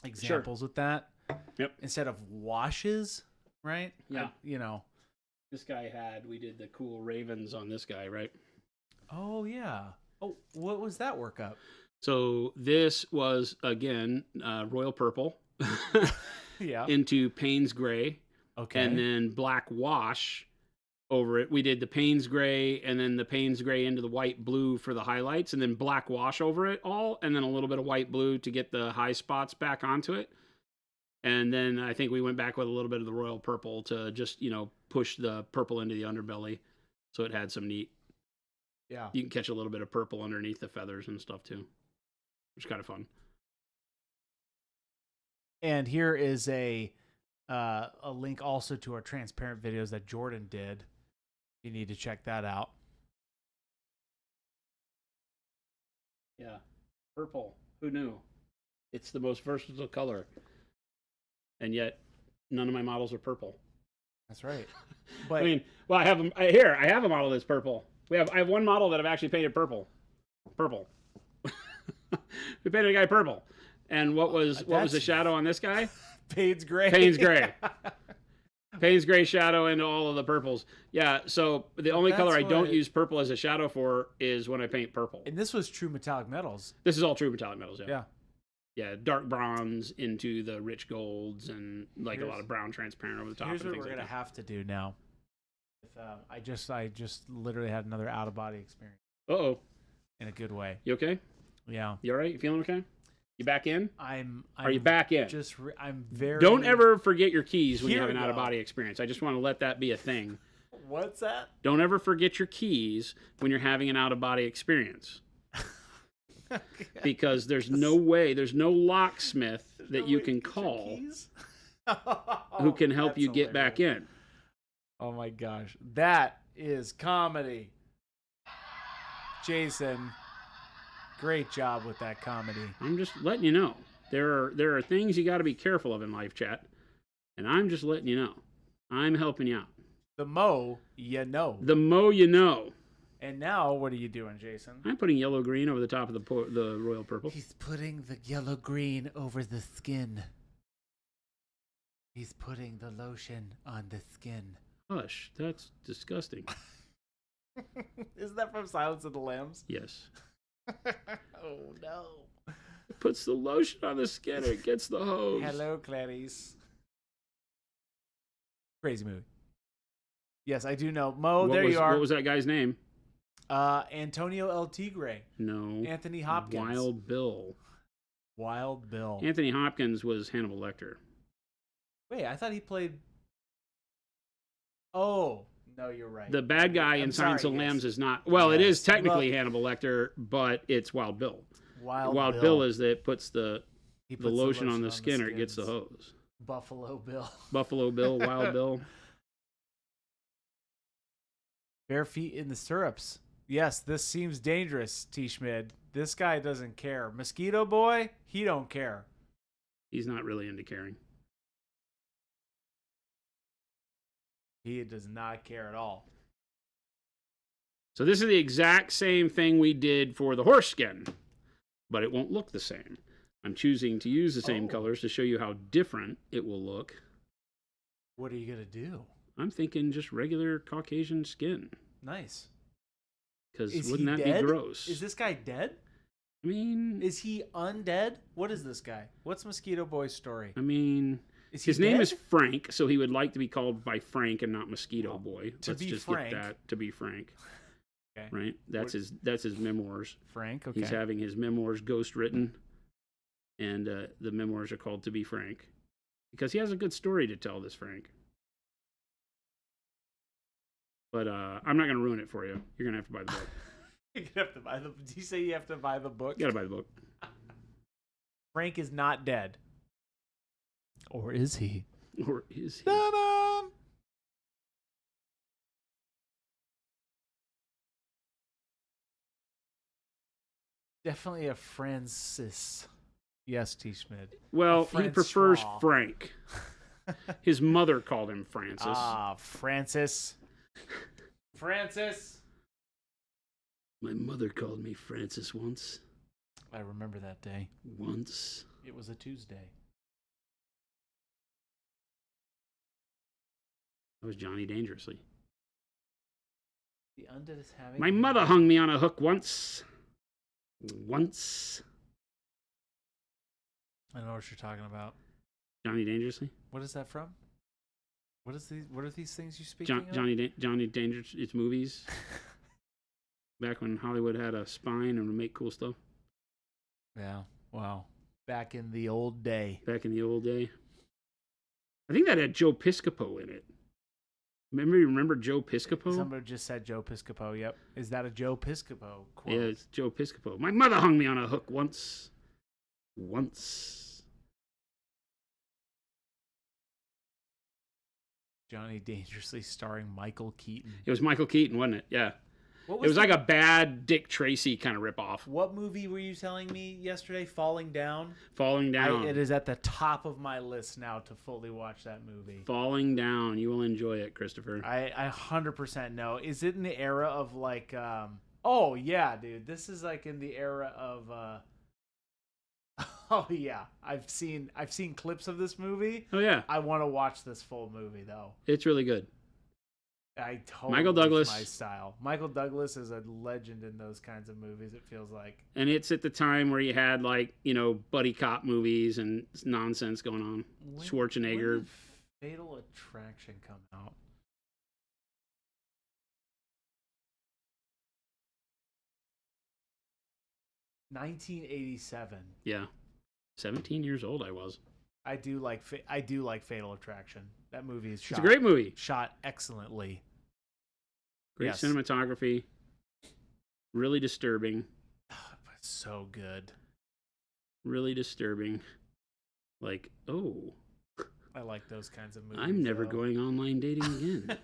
examples with that. Yep. Instead of washes, right? Yeah. This guy we did the cool ravens on this guy, right? Oh, yeah. Oh, what was that workup? So this was, again, royal purple. Yeah. Into Payne's gray. Okay. And then black wash over it. We did the Payne's gray and then the Payne's gray into the white blue for the highlights and then black wash over it all and then a little bit of white blue to get the high spots back onto it. And then I think we went back with a little bit of the royal purple to just, push the purple into the underbelly so it had some neat. Yeah. You can catch a little bit of purple underneath the feathers and stuff too, which is kind of fun. And here is a link also to our transparent videos that Jordan did. You need to check that out. Yeah. Purple. Who knew? It's the most versatile color. And yet, none of my models are purple. That's right. But I have them here. I have a model that's purple. I have one model that I've actually painted purple. We painted a guy purple. And what was the shadow on this guy? Payne's gray. Payne's gray shadow into all of the purples. Yeah, so the only color I don't use purple as a shadow for is when I paint purple. And this was true metallic metals. This is all true metallic metals, yeah. Yeah. Yeah, dark bronze into the rich golds and a lot of brown transparent over the top. Here's what we're going to have to do now. I just literally had another out-of-body experience. Uh-oh. In a good way. You okay? Yeah. You all right? You feeling okay? You back in? Are you back in? I'm very. Don't ever forget your keys when you have an out-of-body experience. I just want to let that be a thing. What's that? Don't ever forget your keys when you're having an out-of-body experience. Okay. Because there's no way, there's no locksmith that you can call who can help you get back in. Oh my gosh. That is comedy. Jason, great job with that comedy. I'm just letting you know. There are things you got to be careful of in live chat, and I'm just letting you know. I'm helping you out. The mo, you know. The mo, you know. And now, what are you doing, Jason? I'm putting yellow green over the top of the royal purple. He's putting the yellow green over the skin. He's putting the lotion on the skin. Hush, that's disgusting. Isn't that from Silence of the Lambs? Yes. Oh, no. It puts the lotion on the skin and it gets the hose. Hello, Clarice. Crazy movie. Yes, I do know. Mo, you are. What was that guy's name? Antonio El Tigre. No. Anthony Hopkins. Wild Bill. Wild Bill. Anthony Hopkins was Hannibal Lecter. Wait, I thought he played... Oh, no, you're right. The bad guy in Silence of the Lambs is not... Well, it is technically Hannibal Lecter, but it's Wild Bill. Wild Bill is that puts the lotion on the skin or it gets the hose. Buffalo Bill. Buffalo Bill, Wild Bill. Bare feet in the stirrups. Yes, this seems dangerous, T-Schmid. This guy doesn't care. Mosquito Boy, he don't care. He's not really into caring. He does not care at all. So this is the exact same thing we did for the horse skin, but it won't look the same. I'm choosing to use the same colors to show you how different it will look. What are you going to do? I'm thinking just regular Caucasian skin. Nice. Because wouldn't that be gross? Is this guy dead? I mean... Is he undead? What is this guy? What's Mosquito Boy's story? I mean... His name is Frank, so he would like to be called by Frank and not Mosquito Boy. Let's just get that to be Frank. Okay. Right? That's his memoirs. Frank, okay. He's having his memoirs ghost written, and the memoirs are called To Be Frank. Because he has a good story to tell, this Frank. But I'm not going to ruin it for you. You're going to have to buy the book. You're going to have to buy the... Do you say you have to buy the book? You got to buy the book. Frank is not dead. Or is he? Or is he? Ta-da! Definitely a Francis. Yes, T. Schmid. Well, he prefers Frank. His mother called him Francis. Ah, Francis. Francis. My mother called me Francis once. I remember that day. Once. It was a Tuesday. That was Johnny Dangerously. The undead is having... My mother hung me on a hook once. Once. I don't know what you're talking about. Johnny Dangerously? What is that from? What are these things you speak of? Johnny Dangerous, it's movies. Back when Hollywood had a spine and would make cool stuff. Yeah, wow. Back in the old day. Back in the old day. I think that had Joe Piscopo in it. Remember Joe Piscopo? Somebody just said Joe Piscopo, yep. Is that a Joe Piscopo quote? Yeah, it's Joe Piscopo. My mother hung me on a hook once. Once. Johnny Dangerously starring Michael Keaton. It was Michael Keaton, wasn't it? Yeah. It was like a bad Dick Tracy kind of ripoff. What movie were you telling me yesterday? Falling Down? Falling Down. It is at the top of my list now to fully watch that movie. Falling Down. You will enjoy it, Christopher. I 100% know. Is it in the era of like... oh, yeah, dude. This is like in the era of... Oh, yeah. I've seen clips of this movie. Oh, yeah. I want to watch this full movie, though. It's really good. Michael Douglas, my style. Michael Douglas is a legend in those kinds of movies, it feels like. And it's at the time where you had, like, buddy cop movies and nonsense going on. Schwarzenegger. When did Fatal Attraction come out? $1987. Yeah. 17 years old I was. I do like Fatal Attraction. That movie is shot. It's a great movie. Shot excellently. Great cinematography. Really disturbing. So good. Really disturbing. Like, oh. I like those kinds of movies. I'm never going online dating again.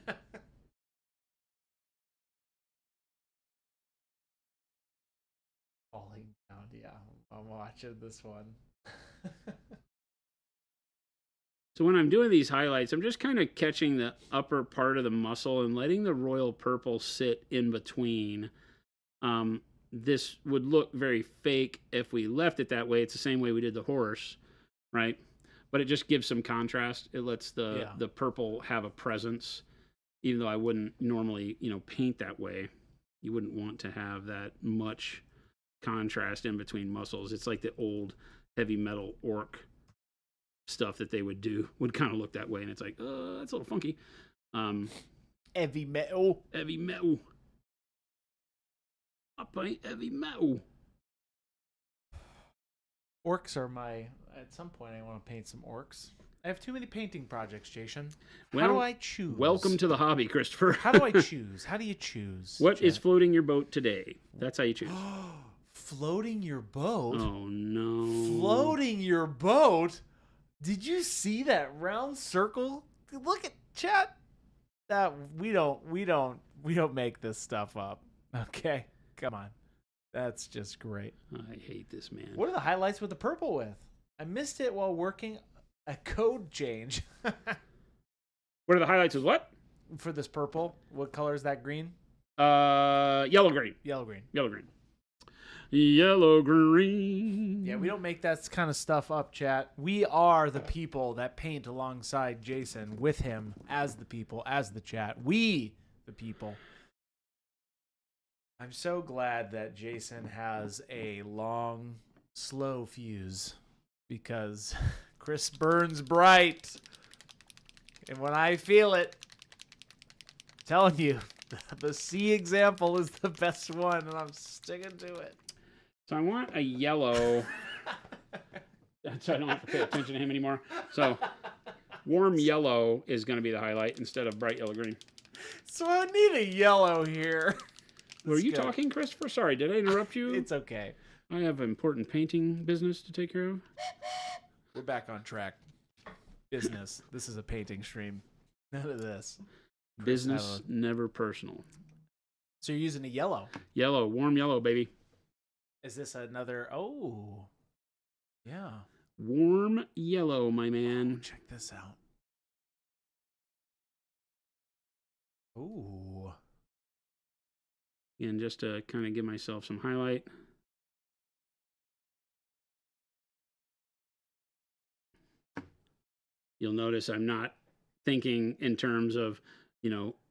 Falling down, yeah. I'm watching this one. So when I'm doing these highlights, I'm just kind of catching the upper part of the muscle and letting the royal purple sit in between. This would look very fake if we left it that way. It's the same way we did the horse, right? But it just gives some contrast. It lets the purple have a presence, even though I wouldn't normally, paint that way. You wouldn't want to have that much contrast in between muscles. It's like the old heavy metal orc stuff that they would kind of look that way, and it's like, that's a little funky. Heavy metal. I paint heavy metal. Orcs are at some point I want to paint some orcs. I have too many painting projects, Jason. How do I choose? Welcome to the hobby, Christopher. How do I choose? How do you choose? What is floating your boat today? That's how you choose. Floating your boat? Oh, no. Floating your boat? Did you see that round circle? Look at chat. That we don't make this stuff up. Okay, come on. That's just great. I hate this, man. What are the highlights with the purple with? I missed it while working a code change. What are the highlights with what? For this purple. What color is that green? Yellow green. Yellow green. Yellow green. Yellow green. Yeah, we don't make that kind of stuff up, chat. We are the people that paint alongside Jason, with him as the people, as the chat. We, the people. I'm so glad that Jason has a long, slow fuse, because Chris burns bright. And when I feel it, I'm telling you, the C example is the best one, and I'm sticking to it. So I want a yellow, so I don't have to pay attention to him anymore. So warm yellow is going to be the highlight instead of bright yellow green. So I need a yellow here. Were you talking, Christopher? Sorry, did I interrupt you? It's okay. I have important painting business to take care of. We're back on track. Business. This is a painting stream. None of this. Business, never personal. So you're using a yellow. Yellow, warm yellow, baby. Is this another? Oh, yeah. Warm yellow, my man. Oh, check this out. Ooh. And just to kind of give myself some highlight. You'll notice I'm not thinking in terms of,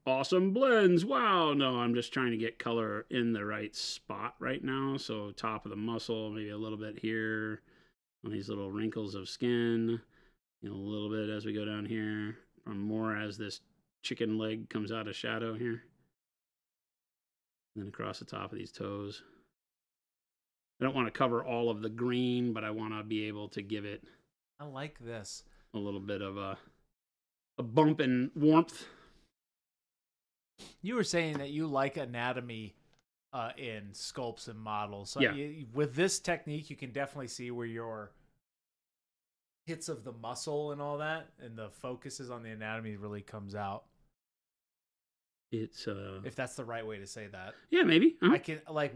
awesome blends. Wow. No, I'm just trying to get color in the right spot right now. So top of the muscle, maybe a little bit here on these little wrinkles of skin, a little bit as we go down here, or more as this chicken leg comes out of shadow here. And then across the top of these toes. I don't want to cover all of the green, but I want to be able to give it. I like this. A little bit of a bump in warmth. You were saying that you like anatomy in sculpts and models. So yeah. With this technique, you can definitely see where your hits of the muscle and all that, and the focuses on the anatomy really comes out. It's if that's the right way to say that. Yeah, maybe. I can, like,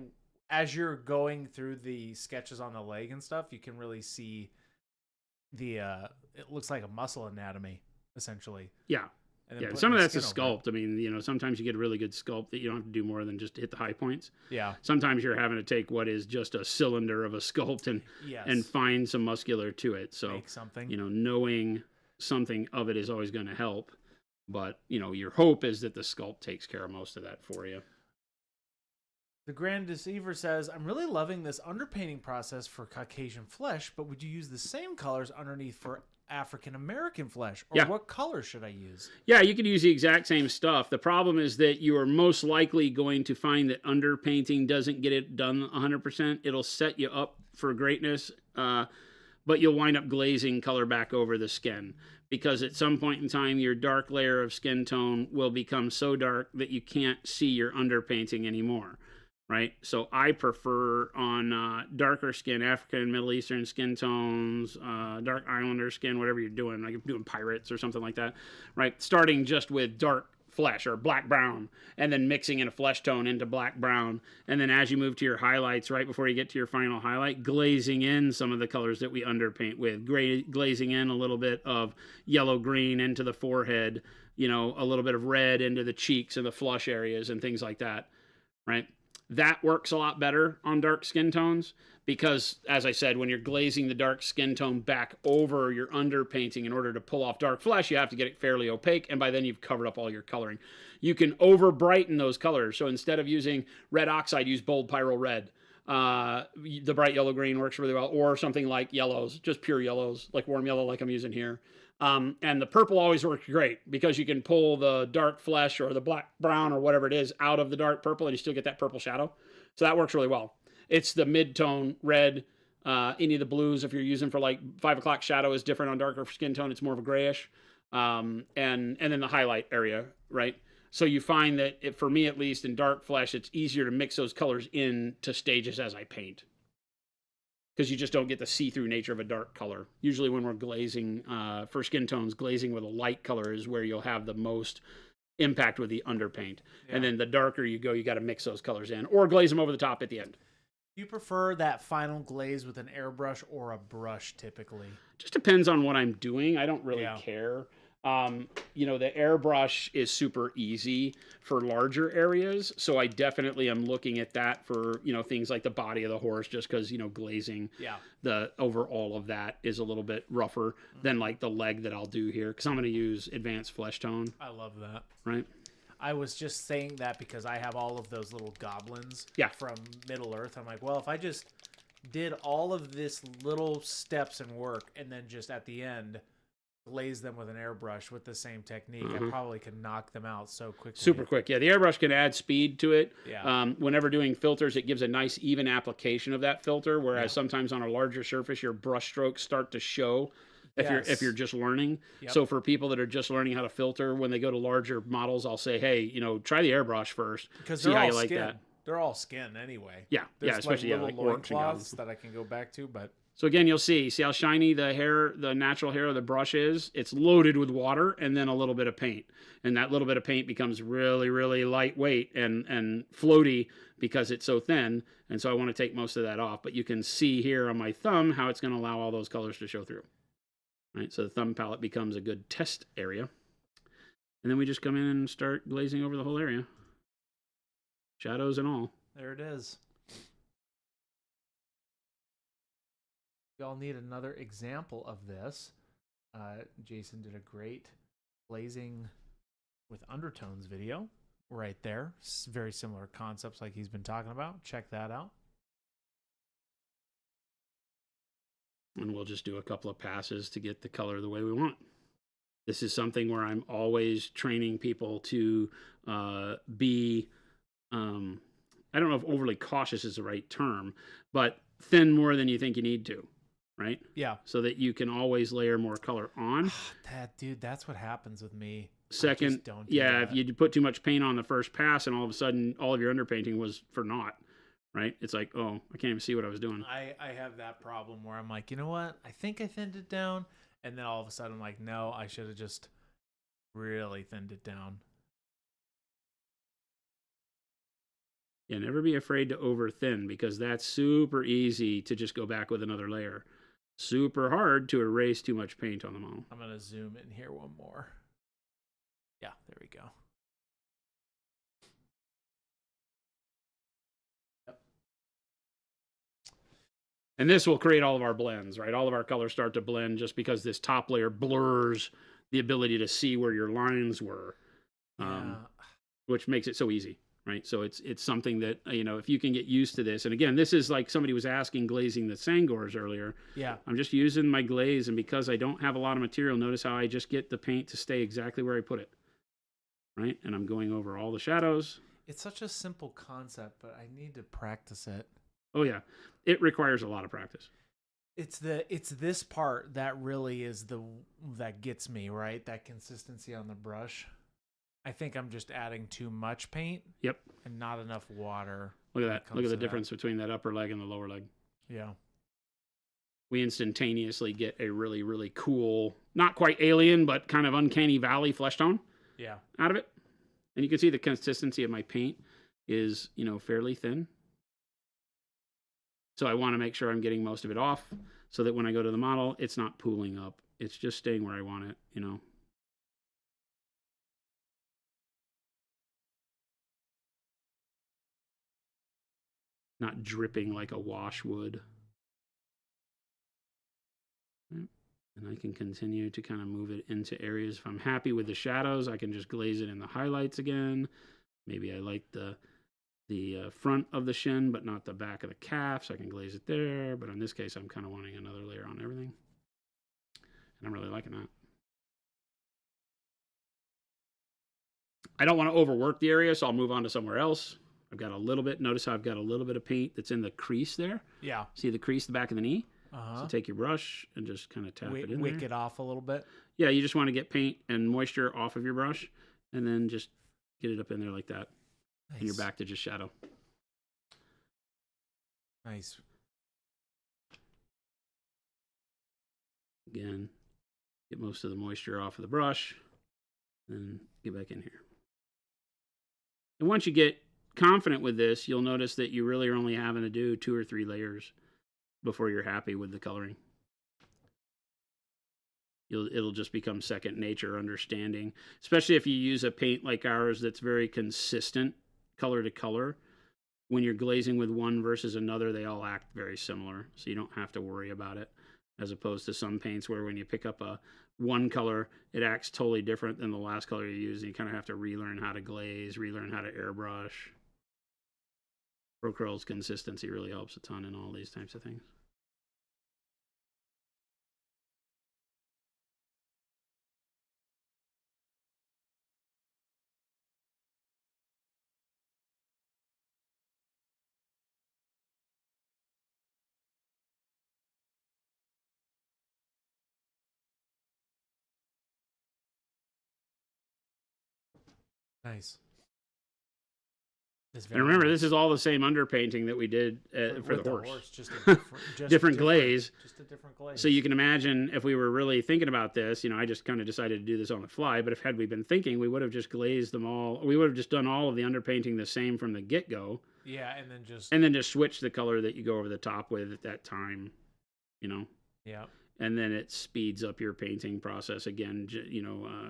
as you're going through the sketches on the leg and stuff, you can really see the it looks like a muscle anatomy, essentially. Yeah. Yeah, some of that's a sculpt. I mean, sometimes you get a really good sculpt that you don't have to do more than just hit the high points. Yeah. Sometimes you're having to take what is just a cylinder of a sculpt and find some muscular to it. So, make something. Knowing something of it is always going to help. But, your hope is that the sculpt takes care of most of that for you. The Grand Deceiver says, I'm really loving this underpainting process for Caucasian flesh, but would you use the same colors underneath for African American flesh? Or what color should I use? Yeah, you could use the exact same stuff. The problem is that you are most likely going to find that underpainting doesn't get it done 100%. It'll set you up for greatness. but you'll wind up glazing color back over the skin, because at some point in time, your dark layer of skin tone will become so dark that you can't see your underpainting anymore, right? So I prefer on darker skin, African and Middle Eastern skin tones, dark Islander skin, whatever you're doing, like if you're doing pirates or something like that, right? Starting just with dark flesh or black brown, and then mixing in a flesh tone into black brown, and then as you move to your highlights, right before you get to your final highlight, glazing in some of the colors that we underpaint with, glazing in a little bit of yellow green into the forehead, you know, a little bit of red into the cheeks and the flush areas and things like that, right? That works a lot better on dark skin tones because, as I said, when you're glazing the dark skin tone back over your underpainting in order to pull off dark flesh, you have to get it fairly opaque, and by then you've covered up all your coloring. You can over brighten those colors. So instead of using red oxide, use bold pyro red. The bright yellow green works really well, or something like yellows, just pure yellows, like warm yellow like I'm using here. And the purple always works great because you can pull the dark flesh or the black brown or whatever it is out of the dark purple and you still get that purple shadow. So that works really well. It's the mid-tone red, any of the blues, if you're using for like 5 o'clock shadow is different on darker skin tone. It's more of a grayish. And then the highlight area, right? So you find that, for me at least, in dark flesh, it's easier to mix those colors into stages as I paint, because you just don't get the see-through nature of a dark color. Usually when we're glazing, for skin tones, glazing with a light color is where you'll have the most impact with the underpaint. Yeah. And then the darker you go, you got to mix those colors in, or glaze them over the top at the end. Do you prefer that final glaze with an airbrush or a brush typically? Just depends on what I'm doing. I don't really care. You know, the airbrush is super easy for larger areas. So I definitely am looking at that for, you know, things like the body of the horse, just because, you know, glazing, the overall of that is a little bit rougher than like the leg that I'll do here. Because I'm going to use advanced flesh tone. I love that. Right. I was just saying that because I have all of those little goblins from Middle Earth. I'm like, well, if I just did all of this little steps and work and then just at the end glaze them with an airbrush with the same technique, I probably could knock them out so quickly. Super quick. Yeah, the airbrush can add speed to it. Yeah. Whenever doing filters, it gives a nice even application of that filter, whereas sometimes on a larger surface, your brush strokes start to show if you're just learning. Yep. So for people that are just learning how to filter, when they go to larger models, I'll say, hey, you know, try the airbrush first. Because see how you like that. They're all skin anyway. Yeah. There's especially like little loincloths that I can go back to, but so again, you'll see how shiny the hair, the natural hair of the brush is. It's loaded with water and then a little bit of paint. And that little bit of paint becomes really, really lightweight and floaty because it's so thin. And so I want to take most of that off. But you can see here on my thumb how it's going to allow all those colors to show through. Right, so the thumb palette becomes a good test area. And then we just come in and start glazing over the whole area. Shadows and all. There it is. Y'all need another example of this. Jason did a great glazing with undertones video right there. Very similar concepts like he's been talking about. Check that out. And we'll just do a couple of passes to get the color the way we want. This is something where I'm always training people to be, I don't know if overly cautious is the right term, but thin more than you think you need to. Right? Yeah. So that you can always layer more color on. Dude, that's what happens with me. Second, if you put too much paint on the first pass and all of a sudden all of your underpainting was for naught, right? It's like, oh, I can't even see what I was doing. I have that problem where I'm like, you know what? I think I thinned it down. And then all of a sudden I'm like, no, I should have just really thinned it down. Yeah, never be afraid to over thin because that's super easy to just go back with another layer. Super hard to erase too much paint on the model. I'm going to zoom in here one more. Yeah, there we go. Yep. And this will create all of our blends, right? All of our colors start to blend just because this top layer blurs the ability to see where your lines were, which makes it so easy. Right. So it's something that, you know, if you can get used to this. And again, this is like somebody was asking glazing the Sangors earlier. Yeah. I'm just using my glaze. And because I don't have a lot of material, notice how I just get the paint to stay exactly where I put it. Right. And I'm going over all the shadows. It's such a simple concept, but I need to practice it. Oh, yeah. It requires a lot of practice. It's this part that really is that gets me, right? That consistency on the brush. I think I'm just adding too much paint. Yep. And not enough water. Look at that. Look at the difference between that upper leg and the lower leg. Yeah. We instantaneously get a really, really cool, not quite alien, but kind of uncanny valley flesh tone. Yeah. Out of it. And you can see the consistency of my paint is, fairly thin. So I want to make sure I'm getting most of it off so that when I go to the model, it's not pooling up. It's just staying where I want it, Not dripping like a wash would. And I can continue to kind of move it into areas. If I'm happy with the shadows, I can just glaze it in the highlights again. Maybe I like the front of the shin, but not the back of the calf, so I can glaze it there. But in this case, I'm kind of wanting another layer on everything. And I'm really liking that. I don't want to overwork the area, so I'll move on to somewhere else. I've got a little bit. Notice how I've got a little bit of paint that's in the crease there. Yeah. See the crease, the back of the knee? So take your brush and just kind of tap it in wick it off a little bit. Yeah, you just want to get paint and moisture off of your brush, and then just get it up in there like that. Nice. And you're back to just shadow. Nice. Again, get most of the moisture off of the brush, then get back in here. And once you get confident with this, you'll notice that you really are only having to do 2 or 3 layers before you're happy with the coloring. It'll just become second nature understanding, especially if you use a paint like ours that's very consistent color to color. When you're glazing with one versus another, they all act very similar, so you don't have to worry about it, as opposed to some paints where when you pick up one color, it acts totally different than the last color you use, and you kind of have to relearn how to glaze, relearn how to airbrush. Procurl's consistency really helps a ton in all these types of things. Nice. And remember, this is all the same underpainting that we did for the horse. Just different glaze. Just a different glaze. So you can imagine if we were really thinking about this, I just kind of decided to do this on the fly, but had we been thinking, we would have just glazed them all. We would have just done all of the underpainting the same from the get-go. Yeah, and then just switch the color that you go over the top with at that time, Yeah. And then it speeds up your painting process again.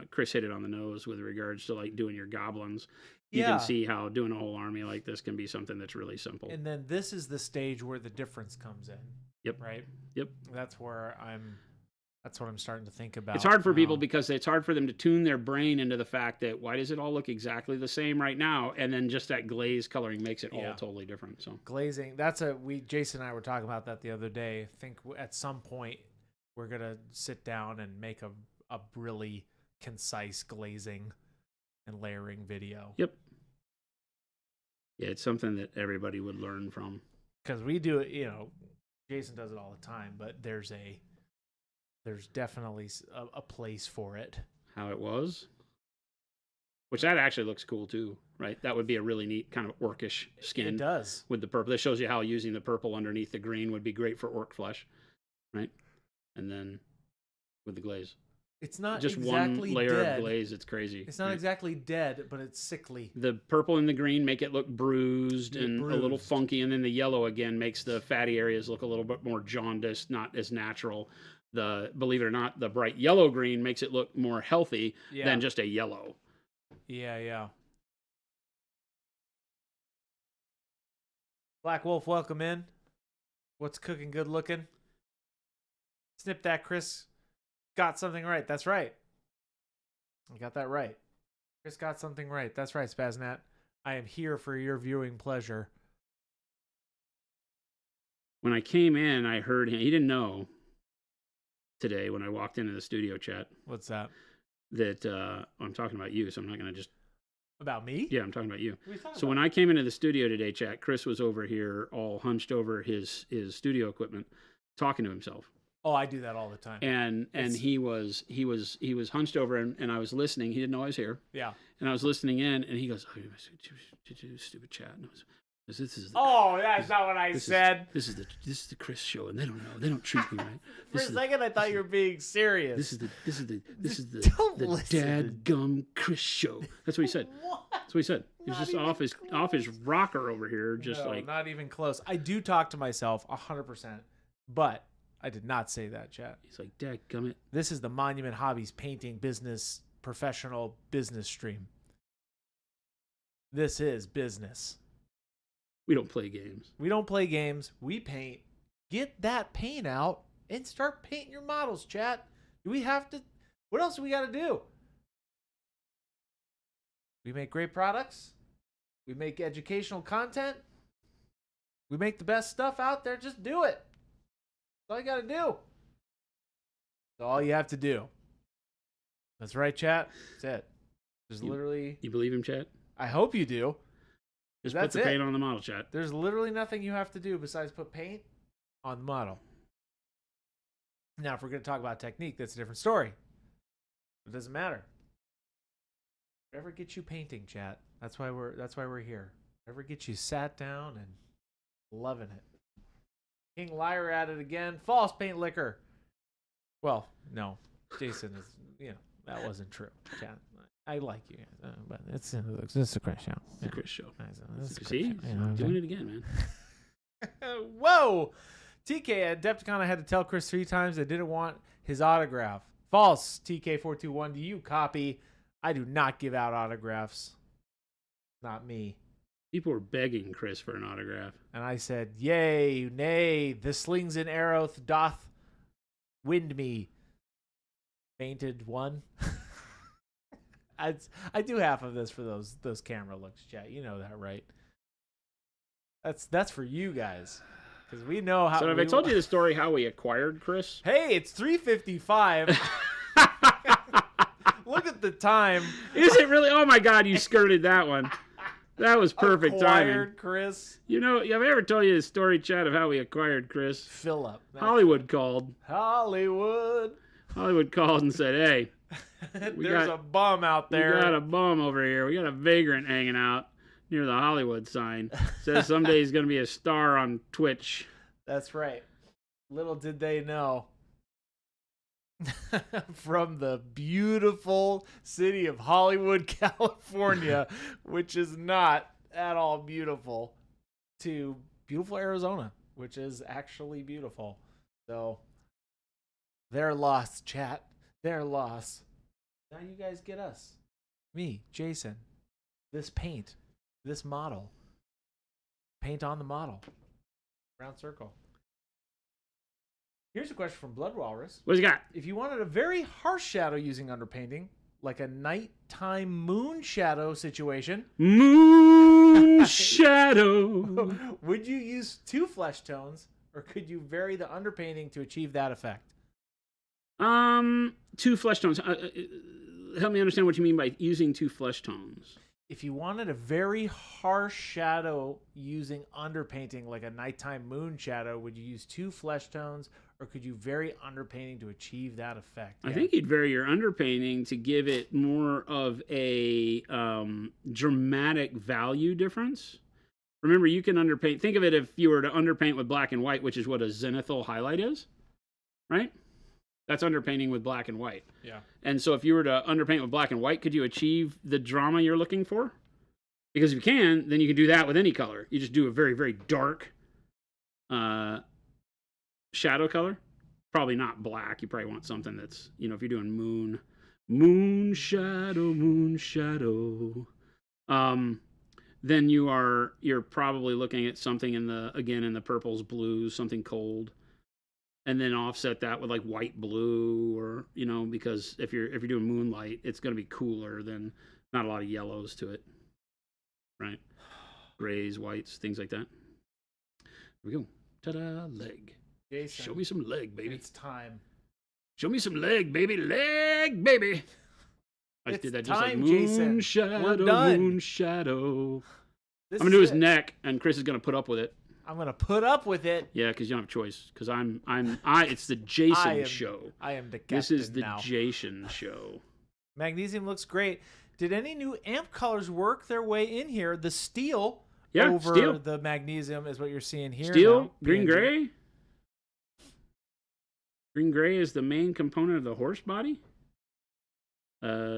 Chris hit it on the nose with regards to like doing your goblins. You can see how doing a whole army like this can be something that's really simple. And then this is the stage where the difference comes in. Yep. Right? Yep. That's what I'm starting to think about. It's hard for people because it's hard for them to tune their brain into the fact that why does it all look exactly the same right now? And then just that glaze coloring makes it all totally different. So glazing, Jason and I were talking about that the other day. I think at some point we're going to sit down and make a really concise glazing and layering video. Yep. Yeah, it's something that everybody would learn from. Because we do it, Jason does it all the time, but there's definitely a place for it. How it was? Which that actually looks cool too, right? That would be a really neat kind of orcish skin. It does. With the purple. That shows you how using the purple underneath the green would be great for orc flesh, right? And then with the glaze. It's not just exactly one layer dead. of glaze. It's crazy. It's not exactly dead, but it's sickly. The purple and the green make it look bruised a little funky, and then the yellow again makes the fatty areas look a little bit more jaundiced, not as natural. Believe it or not, the bright yellow green makes it look more healthy than just a yellow. Yeah. Black Wolf, welcome in. What's cooking good looking? Snip that, Chris. Got something right. That's right. I got that right. Chris got something right. That's right, Spaznat. I am here for your viewing pleasure. When I came in, I heard him. He didn't know today when I walked into the studio chat. What's that? That I'm talking about you, so I'm not going to just... About me? Yeah, I'm talking about you. So when I came into the studio today, chat, Chris was over here all hunched over his studio equipment. talking to himself. Oh, I do that all the time. And he was hunched over, and I was listening. He didn't know I was here. Yeah. And I was listening in, and he goes, "Oh, stupid chat." And I was, this is that's not what I said. This is the Chris show, and they don't know. They don't treat me right. For a second, I thought you were being serious. This is the dadgum Chris show. That's what he said. What? That's what he said. He was just off his rocker over here, just no, not even close. I do talk to myself 100%, but I did not say that, chat. He's like, dadgummit. This is the Monument Hobbies painting business professional business stream. This is business. We don't play games. We don't play games. We paint. Get that paint out and start painting your models, chat. Do we have to? What else do we got to do? We make great products. We make educational content. We make the best stuff out there. Just do it. That's all you got to do. That's all you have to do. That's right, chat. That's it. There's literally... You believe him, chat? I hope you do. Just put the paint on the model, chat. There's literally nothing you have to do besides put paint on the model. Now, if we're going to talk about technique, that's a different story. It doesn't matter. Whatever gets you painting, chat. That's why we're here. Whatever gets you sat down and loving it. King Liar at it again. False paint liquor. Well, no. Jason is, that wasn't true, chat. I like you guys, but it's a Chris show. It's a Chris show. See? Doing it again, man. Whoa! TK at Adepticon, I had to tell Chris 3 times I didn't want his autograph. False, TK421. Do you copy? I do not give out autographs. Not me. People were begging Chris for an autograph. And I said, yay, nay, the slings and arrows doth wind me. Fainted one. I do half of this for those camera looks, chat. You know that, right? That's for you guys, because we know how. So have I told you the story how we acquired Chris? Hey, it's 3:55. Look at the time. Is it really? Oh my God, you skirted that one. That was perfect timing. Acquired Chris. Have I ever told you the story, chat, of how we acquired Chris? Fill up. Hollywood called. Hollywood called and said, "Hey, there's a bum out there. We got a bum over here. We got a vagrant hanging out near the Hollywood sign. Says someday he's going to be a star on Twitch." That's right. Little did they know. From the beautiful city of Hollywood, California, which is not at all beautiful, to beautiful Arizona, which is actually beautiful. So, they're lost, chat. They're lost. Now you guys get us. Me, Jason. This paint. This model. Paint on the model. Round circle. Here's a question from Blood Walrus. What's he got? If you wanted a very harsh shadow using underpainting, like a nighttime moon shadow situation. Moon shadow. Would you use 2 flesh tones, or could you vary the underpainting to achieve that effect? 2 flesh tones. Help me understand what you mean by using 2 flesh tones. If you wanted a very harsh shadow using underpainting, like a nighttime moon shadow, would you use 2 flesh tones, or could you vary underpainting to achieve that effect? I think you'd vary your underpainting to give it more of a dramatic value difference. Remember, you can underpaint. Think of it if you were to underpaint with black and white, which is what a zenithal highlight is, right? That's underpainting with black and white. Yeah. And so if you were to underpaint with black and white, could you achieve the drama you're looking for? Because if you can, then you can do that with any color. You just do a very, very dark shadow color. Probably not black. You probably want something that's, if you're doing moon shadow. Then you're probably looking at something in the purples, blues, something cold. And then offset that with like white, blue, or because if you're doing moonlight, it's going to be cooler than not a lot of yellows to it, right? Grays, whites, things like that. Here we go. Ta-da! Leg. Jason, show me some leg, baby. It's time. Show me some leg, baby. Leg, baby. I did that just like moon Jason. shadow, We're done. moon shadow. I'm gonna do his neck, and Chris is gonna put up with it. I'm gonna put up with it. Yeah, because you don't have a choice. Because it's the Jason show. I am the captain. This is the now. Jason show. Magnesium looks great. Did any new amp colors work their way in here? The steel over the magnesium is what you're seeing here. Steel, now. green gray. Green gray is the main component of the horse body.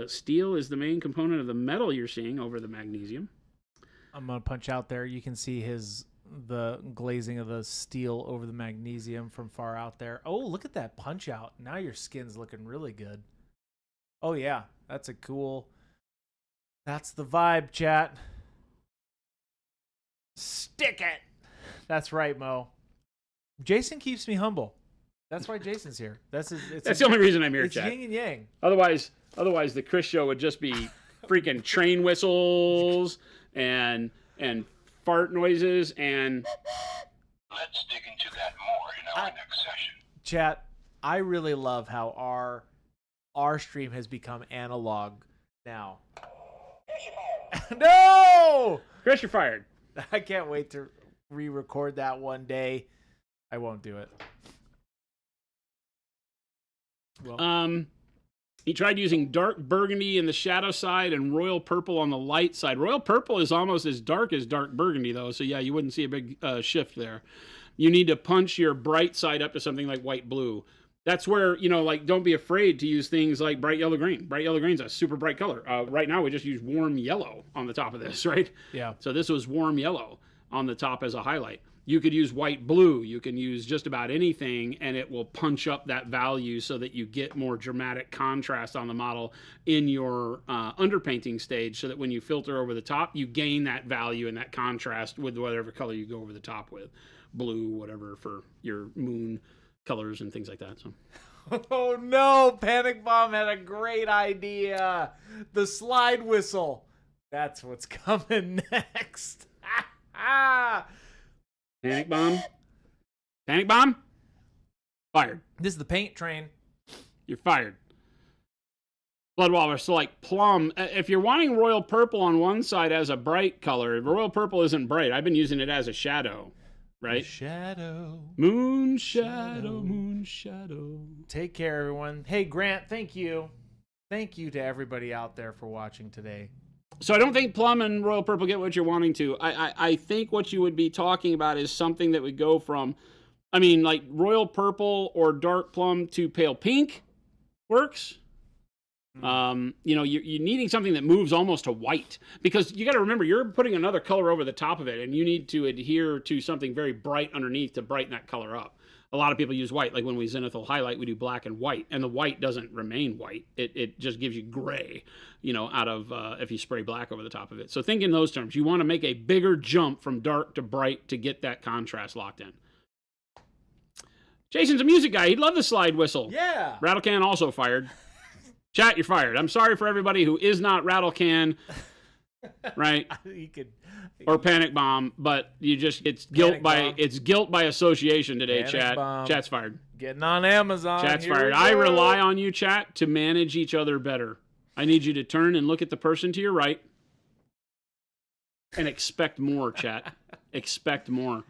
Steel is the main component of the metal you're seeing over the magnesium. I'm gonna punch out there. You can see the glazing of the steel over the magnesium from far out there. Oh, look at that punch out. Now your skin's looking really good. Oh yeah, that's the vibe, chat. Stick it. That's right, Mo. Jason keeps me humble. That's why Jason's here. That's the only reason I'm here, it's chat. Yin and yang. Otherwise, the Chris show would just be freaking train whistles and fart noises and. Let's dig into that more in our next session. Chat, I really love how our stream has become analog now. No! Chris, you're fired. I can't wait to re-record that one day. I won't do it. Well. He tried using dark burgundy in the shadow side and royal purple on the light side. Royal purple is almost as dark burgundy, though. So, yeah, you wouldn't see a big shift there. You need to punch your bright side up to something like white blue. That's where, don't be afraid to use things like bright yellow green. Bright yellow green is a super bright color. Right now, we just use warm yellow on the top of this, right? Yeah. So this was warm yellow on the top as a highlight. You could use white blue. You can use just about anything, and it will punch up that value so that you get more dramatic contrast on the model in your underpainting stage, so that when you filter over the top, you gain that value and that contrast with whatever color you go over the top with. Blue, whatever, for your moon colors and things like that. So. Oh, no. Panic Bomb had a great idea. The slide whistle. That's what's coming next. Panic Bomb. Panic Bomb. Fired. This is the paint train. You're fired. Bloodwaller, so like plum. If you're wanting royal purple on one side as a bright color, royal purple isn't bright. I've been using it as a shadow, right? Shadow. Moon shadow, moon shadow. Take care, everyone. Hey, Grant, thank you. Thank you to everybody out there for watching today. So I don't think plum and royal purple get what you're wanting to. I think what you would be talking about is something that would go from, like royal purple or dark plum to pale pink works. You're needing something that moves almost to white, because you got to remember you're putting another color over the top of it, and you need to adhere to something very bright underneath to brighten that color up. A lot of people use white, like when we zenithal highlight, we do black and white, and the white doesn't remain white. It just gives you gray, out of if you spray black over the top of it. So think in those terms. You want to make a bigger jump from dark to bright to get that contrast locked in. Jason's a music guy. He'd love the slide whistle. Yeah. Rattlecan also fired. Chat, you're fired. I'm sorry for everybody who is not Rattlecan, right? Or Panic Bomb, but it's guilt by association today, Panic chat. Bomb. Chat's fired. Getting on Amazon. Chat's fired. I rely on you, chat, to manage each other better. I need you to turn and look at the person to your right and expect more, chat. Expect more.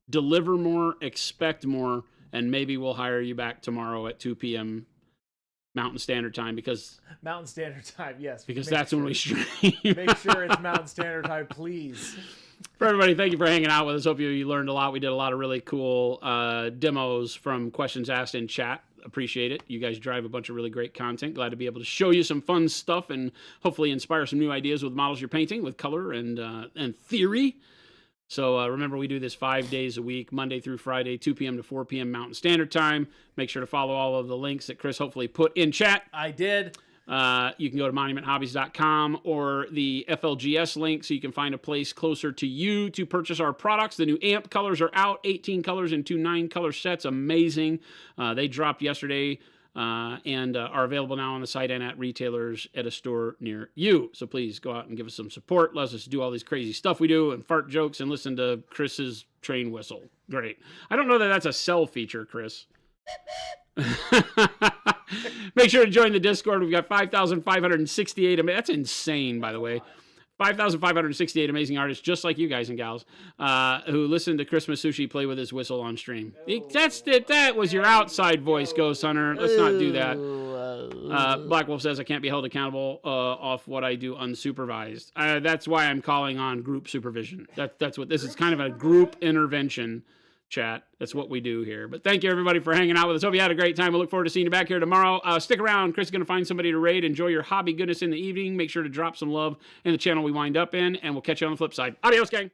Deliver more, expect more, and maybe we'll hire you back tomorrow at 2 p.m. Mountain Standard Time, because Mountain Standard Time, yes. Because that's when we stream. Make sure it's Mountain Standard Time, please. For everybody, thank you for hanging out with us. Hope you learned a lot. We did a lot of really cool demos from questions asked in chat. Appreciate it. You guys drive a bunch of really great content. Glad to be able to show you some fun stuff and hopefully inspire some new ideas with models you're painting with color and theory. So remember, we do this 5 days a week, Monday through Friday, 2 p.m. to 4 p.m. Mountain Standard Time. Make sure to follow all of the links that Chris hopefully put in chat. I did. You can go to monumenthobbies.com or the FLGS link so you can find a place closer to you to purchase our products. The new amp colors are out, 18 colors in 2 9-color sets. Amazing. They dropped yesterday and are available now on the site and at retailers at a store near you. So please go out and give us some support. Let us do all these crazy stuff we do and fart jokes and listen to Chris's train whistle. Great. I don't know that that's a sell feature, Chris. Make sure to join the Discord. We've got 5,568. That's insane, by the way. 5,568 amazing artists just like you guys and gals who listen to Christmas Sushi play with his whistle on stream. That's it. That was your outside voice, Ghost Hunter. Let's not do that. Black Wolf says I can't be held accountable off what I do unsupervised. That's why I'm calling on group supervision. That's what this is, kind of a group intervention. Chat. That's what we do here. But thank you, everybody, for hanging out with us. Hope you had a great time. We look forward to seeing you back here tomorrow. Stick around. Chris is going to find somebody to raid. Enjoy your hobby goodness in the evening. Make sure to drop some love in the channel we wind up in, and we'll catch you on the flip side. Adios, gang.